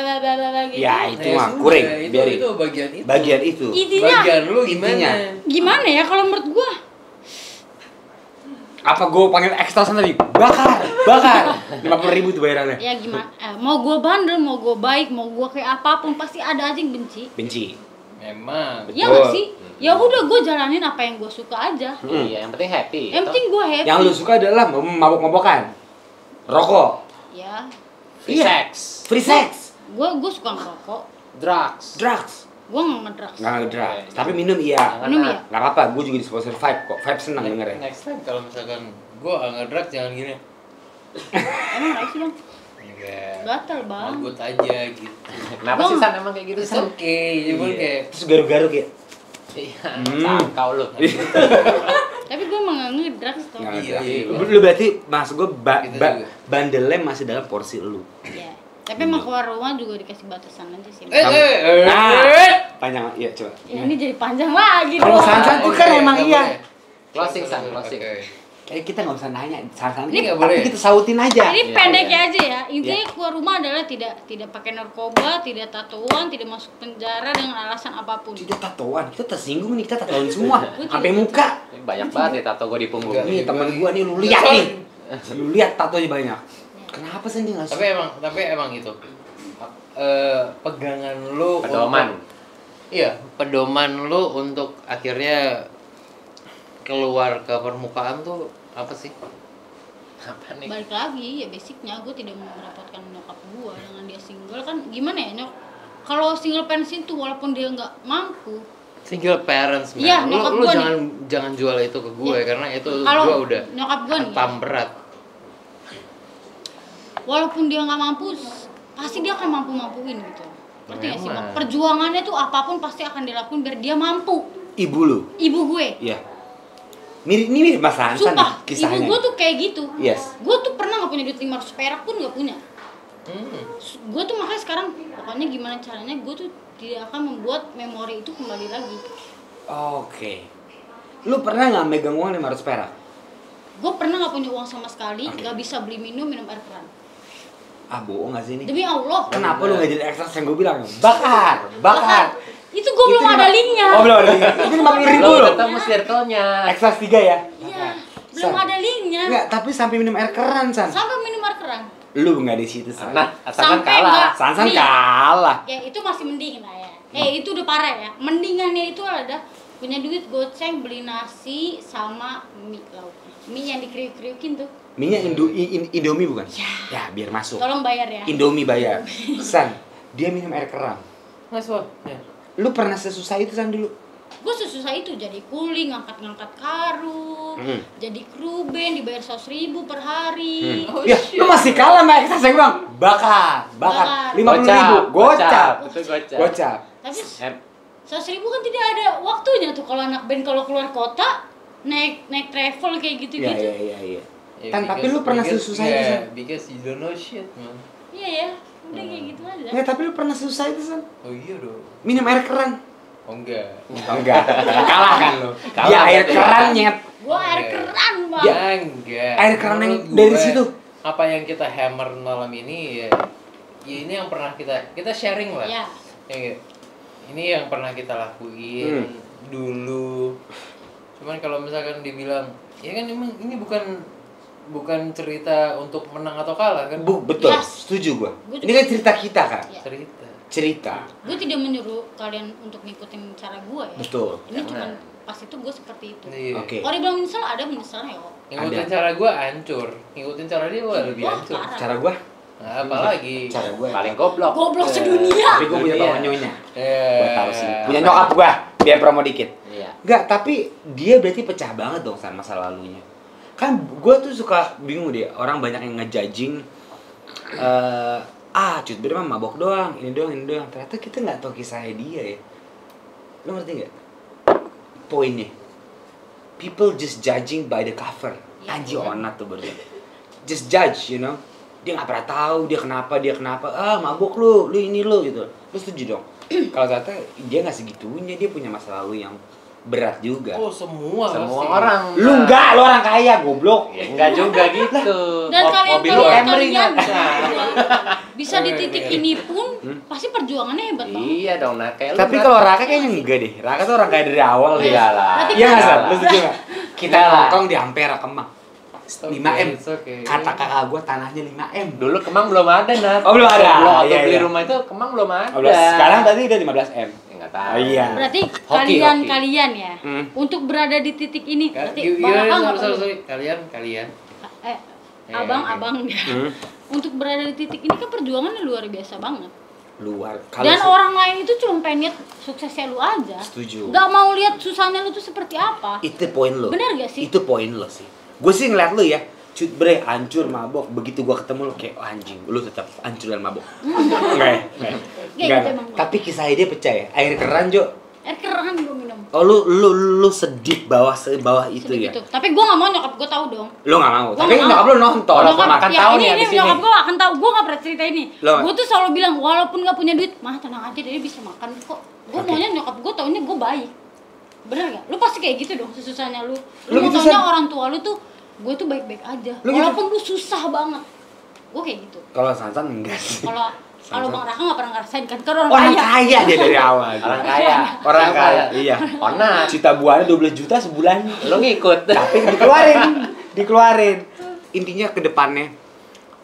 gitu. Ya itu Ya mah sudah, kuring, itu biarin. bagian itu. Bagian itu. Intinya Bagian lu gimana? Intinya. gimana ya kalau menurut gue? Apa gue panggil ekstra tadi? Bakar. 50.000 tuh bayarannya. Ya gimana? Mau gue bandel, mau gue baik, mau gue kayak apapun pasti ada aja yang benci. Benci. Memang. Ya nggak sih? Ya udah gue jalanin apa yang gue suka aja. Iya, yang penting happy. Yang penting gue happy. Yang lu suka adalah mabok-mabokan. Rokok. Ya. Free Iya. sex, Free sex. Gue suka ngerokok. drugs. Drugs. Gue nggak ngedrugs. Nggak drugs. Tapi minum iya. Minum ya? Nggak apa-apa, gue juga di sponsor Vibe kok. Vibe senang dengernya. Next time kalau misalkan gua nggak drugs jangan gini. Emang nggak sih bang? Enggak. Gatel bang. Good aja gitu. Kenapa sih San emang kayak gitu It's San? okay, cuman kayak Terus garuk-garuk ya. Iya, sakau lu. Tapi gue emang nggak ngedrugs tau. Nggak Iya, ada. iya. Lu berarti maksud gue Kita juga. bandelnya masih dalam porsi lu. Iya. Tapi emang keluar rumah juga dikasih batasan aja sih. Panjang, iya coba. Ya, ini jadi panjang lagi Kalau dong. Sansan tuh kan emang iya. Closing, San, closing. Kita nggak usah nanya Sansan, Ini nggak tapi boleh. kita sautin aja. Ini Iya, pendeknya iya. aja ya. Intinya keluar rumah adalah tidak pakai narkoba, tidak tatoan, tidak masuk penjara dengan alasan apapun. Tidak tatoan, kita tersinggung nih, kita tatoan semua, sampai muka. Ini banyak banget nih tato gue di punggung. Enggak. Nih teman gua nih, lu lihat nih, lu lihat tatonya banyak. Kenapa sih dia nggak suka? Tapi emang itu pegangan lu Pedoman. Iya, pedoman lu untuk akhirnya keluar ke permukaan tuh apa sih? Apa nih? Balik lagi ya basicnya gue tidak mau merepotkan nyokap gue dengan dia single kan gimana ya nyok. Kalau single parents itu walaupun dia nggak mampu, Single parents, man. Iya, nyokap lu gua jangan jual itu ke gue Iya. karena itu kalau gue udah nyokap gue nih, hantam berat. walaupun dia nggak mampu, pasti dia akan mampuin gitu. Ngerti nggak sih? Memang. Perjuangannya tuh apapun pasti akan dilakuin biar dia mampu. Ibu lu, Ibu gue, iya. Mirip Mas Sansan sumpah, nih, kisahnya. ibu gue tuh kayak gitu. Yes. Gue tuh pernah nggak punya duit 500 perak pun nggak punya. Gue tuh makanya sekarang pokoknya gimana caranya gue tuh tidak akan membuat memori itu kembali lagi. Oke. Lu pernah nggak megang uang 500 perak? Gue pernah nggak punya uang sama sekali, nggak bisa beli minum air keran. Ah bohong nggak sih ini? Demi Allah. Kenapa lu nggak jadi ekstras yang gue bilang? Bakar. Itu gue belum Itu ada lima- linknya. Oh belum ada linknya. Itu 50.000 Lu loh. ketemu circle-nya. Ekstras 3 ya? Iya, belum San. ada linknya. Enggak, tapi sampai minum air keran, San. Sampai minum air keran. Lu nggak di situ, San. Nah, Sansan Sampai kalah. enggak. Sansan Nih. kalah. Ya itu masih mending lah ya. Itu udah parah ya. Mendingannya itu ada punya duit goceng beli nasi sama mie lauk. Mie yang dikriuk-kriukin tuh. Minyak Indomie bukan? Ya, biar masuk. Tolong bayar ya. Indomie bayar. San, dia minum air keran. Mas Wah. Ya. Lu pernah sesusah itu, San, dulu? Gue sesusah itu jadi kuli, ngangkat-ngangkat karung, jadi kru band, dibayar 100.000 per hari. Oh, Ya, shit. lu masih kalah sama ekstras yang bang. Bakar. Bakar. 50.000. Gocap. Itu gocap. Gocap. Tapi Eh, 100.000 kan tidak ada waktunya tuh kalau anak band kalau keluar kota naik travel kayak gitu-gitu. Iya. Ya, Tan, tapi lu pernah because- sesusah itu, San? Because you don't know shit, man. Iya ya, udah kayak gitu aja. Ya, tapi lu pernah sesusah itu, San? Oh iya dong. Minum air keran. Oh enggak. Enggak. Kalah kan lu. Kalah Dia air berarti. keran nyet. Gua air keran, Bang. Ya, enggak. air keran yang Menurut dari gue, situ. Apa yang kita hammer malam ini ya ini yang pernah kita sharing lah. Ya. Ya enggak? Ini yang pernah kita lakuin dulu. Cuman kalau misalkan dibilang ya kan emang ini bukan cerita untuk menang atau kalah kan? Betul. Yes. Setuju gua. Gua Ini kan cerita kita kan. Ya. Cerita. Gue tidak menyuruh kalian untuk ngikutin cara gue ya. Betul. Ini Jangan. cuman pas itu gue seperti itu. Iya. Oke. Kalau dibilang menyesal ada menyesalnya kok. Ngikutin Ada. cara gua hancur. Ngikutin cara dia wah lebih Wah, hancur. parah. Cara gua, Nah, apalagi cara gua paling goblok. Goblok sedunia. Tapi gua punya Iya. bawa nyonya. Gua taruh sini. Eh, Punya nyokap gua, biar promo dikit. Iya. Enggak, tapi dia berarti pecah banget dong sama masa lalunya. Kan gua tuh suka bingung deh, orang banyak yang ngejudging Cut Ber mah mabok doang, ini doang. Ternyata kita nggak tahu kisahnya dia ya. Lo ngerti nggak? Poinnya. People just judging by the cover. Ya, Anji onat tuh berdua. Just judge, you know. Dia nggak pernah tahu dia kenapa. Mabok lu ini lu gitu. Lu setuju dong? Kalau ternyata dia nggak segitunya, dia punya masa lalu yang berat juga. Oh, semua Semua pasti. orang. Lu enggak, lu orang kaya, goblok. Ya enggak juga gitu. Dan Mobil lu Camry kalian nggak? bisa di titik ini pun pasti perjuangannya hebat banget. Iya dong, nah kayak lu Tapi berarti- kalau Raka kayaknya enggak deh. Raka tuh orang kaya dari awal deh. Iya lah. Berarti Iya nggak, Iya San? lah. Lu setuju nggak? Kita Iya lah. nongkrong di Ampera Kemang. 5M. It's okay. Kata kakak gua tanahnya 5M. Dulu Kemang belum ada, Nat. Oh, belum ada. Sebelum waktu Iya, beli iya. rumah itu Kemang belum ada. Sekarang tadi udah 15M. Ya, nggak tahu. Oh, iya. Berarti Hoki. kalian ya untuk berada di titik ini berarti Bang Aka nggak perlu. sorry. Kalian. Abang ya. Untuk berada di titik ini kan perjuangannya luar biasa banget. Luar. Dan orang lain itu cuma pengen lihat suksesnya lu aja. Setuju. Gak mau lihat susahnya lu tuh seperti apa. Itu poin lo. Bener gak sih? Itu poin lo sih. Gue sih ngeliat lu ya. Cut Bre, hancur mabok. Begitu gua ketemu lu kayak anjing, lu tetap hancur dan mabok. Enggak ya? Kayak gitu emang. Tapi kisahnya dia pecah ya. Air keran, Jo. Air keran gue minum. Oh lu sedih bawah itu ya. Gitu. Tapi gue nggak mau nyokap gue tahu dong. Lu nggak mau. Gua Tapi nggak nyokap mau. lu nonton. Nyokap akan tahu nih ini abis ini. nyokap gue akan tahu. Gue nggak pernah cerita ini. Lo- Gue tuh selalu bilang walaupun nggak punya duit, mah tenang aja dia bisa makan kok. Gue Oke. maunya nyokap gue taunya gue baik. Bener gak? Lu pasti kayak gitu dong sesusahnya lu. Lu Lu mau gitu, taunya San? orang tua lu tuh gue tuh baik-baik aja. Lu gitu? Walaupun lu susah banget. Gue kayak gitu. Kalau Sansan enggak sih. Kalau Bang Raka nggak pernah ngerasain kan karena Orang kaya dia dari awal. Orang kaya. Orang kaya. Iya. Ona, Cita buahnya 12 juta sebulan. lu ngikut. Tapi dikeluarin. Intinya ke depannya,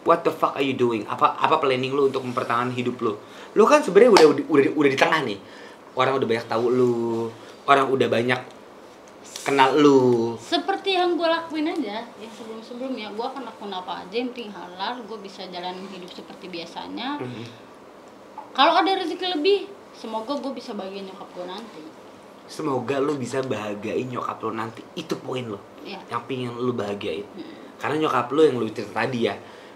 what the fuck are you doing? Apa planning lu untuk mempertahankan hidup lu? Lu kan sebenarnya udah di tengah nih. Orang udah banyak tahu lu, orang udah banyak kenal lu. seperti yang gue lakuin aja yang sebelum-sebelumnya. Gue akan lakuin apa aja yang penting halal. Gue bisa jalanin hidup seperti biasanya. Kalau ada rezeki lebih, semoga gue bisa bagian nyokap gue nanti. Semoga lu bisa bahagiain nyokap lu nanti. Itu poin lu. Iya. Yang pengen lu bahagiain. Karena nyokap lu yang lu cerita tadi ya,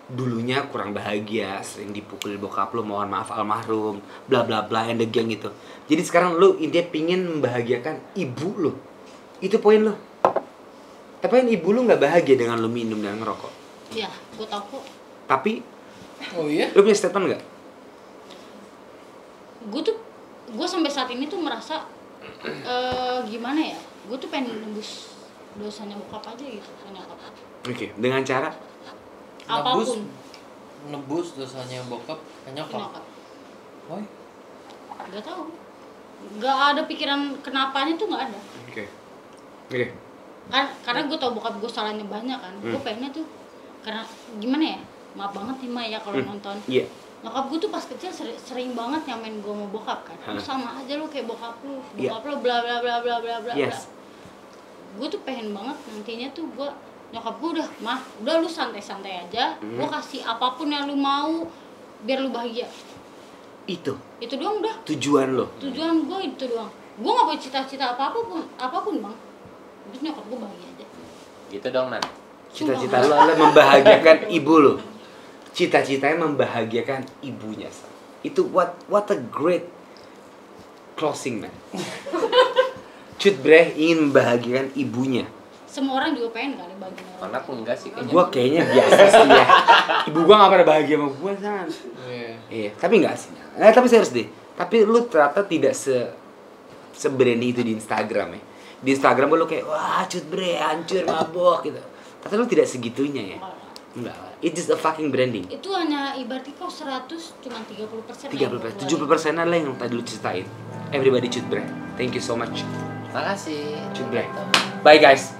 dulunya kurang bahagia, sering dipukul bokap lu, mohon maaf almarhum, bla bla bla, and the gang gitu. Jadi sekarang lu intinya pingin membahagiakan ibu lu. Itu poin lu. Tapi kan ibu lu nggak bahagia dengan lu minum dan ngerokok. Iya, gue tau kok. Tapi Oh iya? lu punya statement nggak? Gue sampai saat ini tuh merasa gimana ya? Gue tuh pengen nembus dosanya bokap aja gitu, dosanya bokap. Oke, dengan cara Apapun. Nebus dosanya bokap ke nyokap. Nyokap. Why? Gak tahu. Gak ada pikiran kenapanya tuh nggak ada. Oke. Karena gue tau bokap gue salahnya banyak kan. Gue pengennya tuh karena gimana ya? Maaf banget nih Ma ya kalau nonton. Iya. Nyokap gue tuh pas kecil sering banget nyamain gue sama bokap kan. Lu sama aja lu kayak bokap lu. Iya. Bokap lu bla bla bla bla bla bla. Yes. Gue tuh pengen banget nantinya tuh gue nyokap gue udah lu santai-santai aja. Gue kasih apapun yang lu mau biar lu bahagia. Itu Doang udah. tujuan lo. Tujuan gue itu doang. Gue gak punya cita-cita apapun bang. Terus nyokap gue bahagia aja. Gitu dong, Nan. Cita-cita lo adalah membahagiakan ibu lo. Cita-citanya membahagiakan ibunya. Itu what a great closing man. Cut Bre ingin membahagiakan ibunya. Semua orang juga pengen kali bahagia. Anak enggak sih kayaknya. Gua kayaknya biasa sih ya. Ibu gua gak pernah bahagia sama gua San. Iya. Iya, tapi enggak sih. Tapi serius deh. Tapi lu ternyata tidak se-brandy itu di Instagram ya. Di Instagram lu kayak wah Cut Bre hancur mabok gitu. Tapi lu tidak segitunya ya. Enggak. It's just a fucking branding. Itu hanya ibaratnya kok 100 cuma 30%. 30%, 70% adalah yang tadi lu ceritain. Everybody Cut Bre. Thank you so much. Makasih. Cut Bre. Bye guys.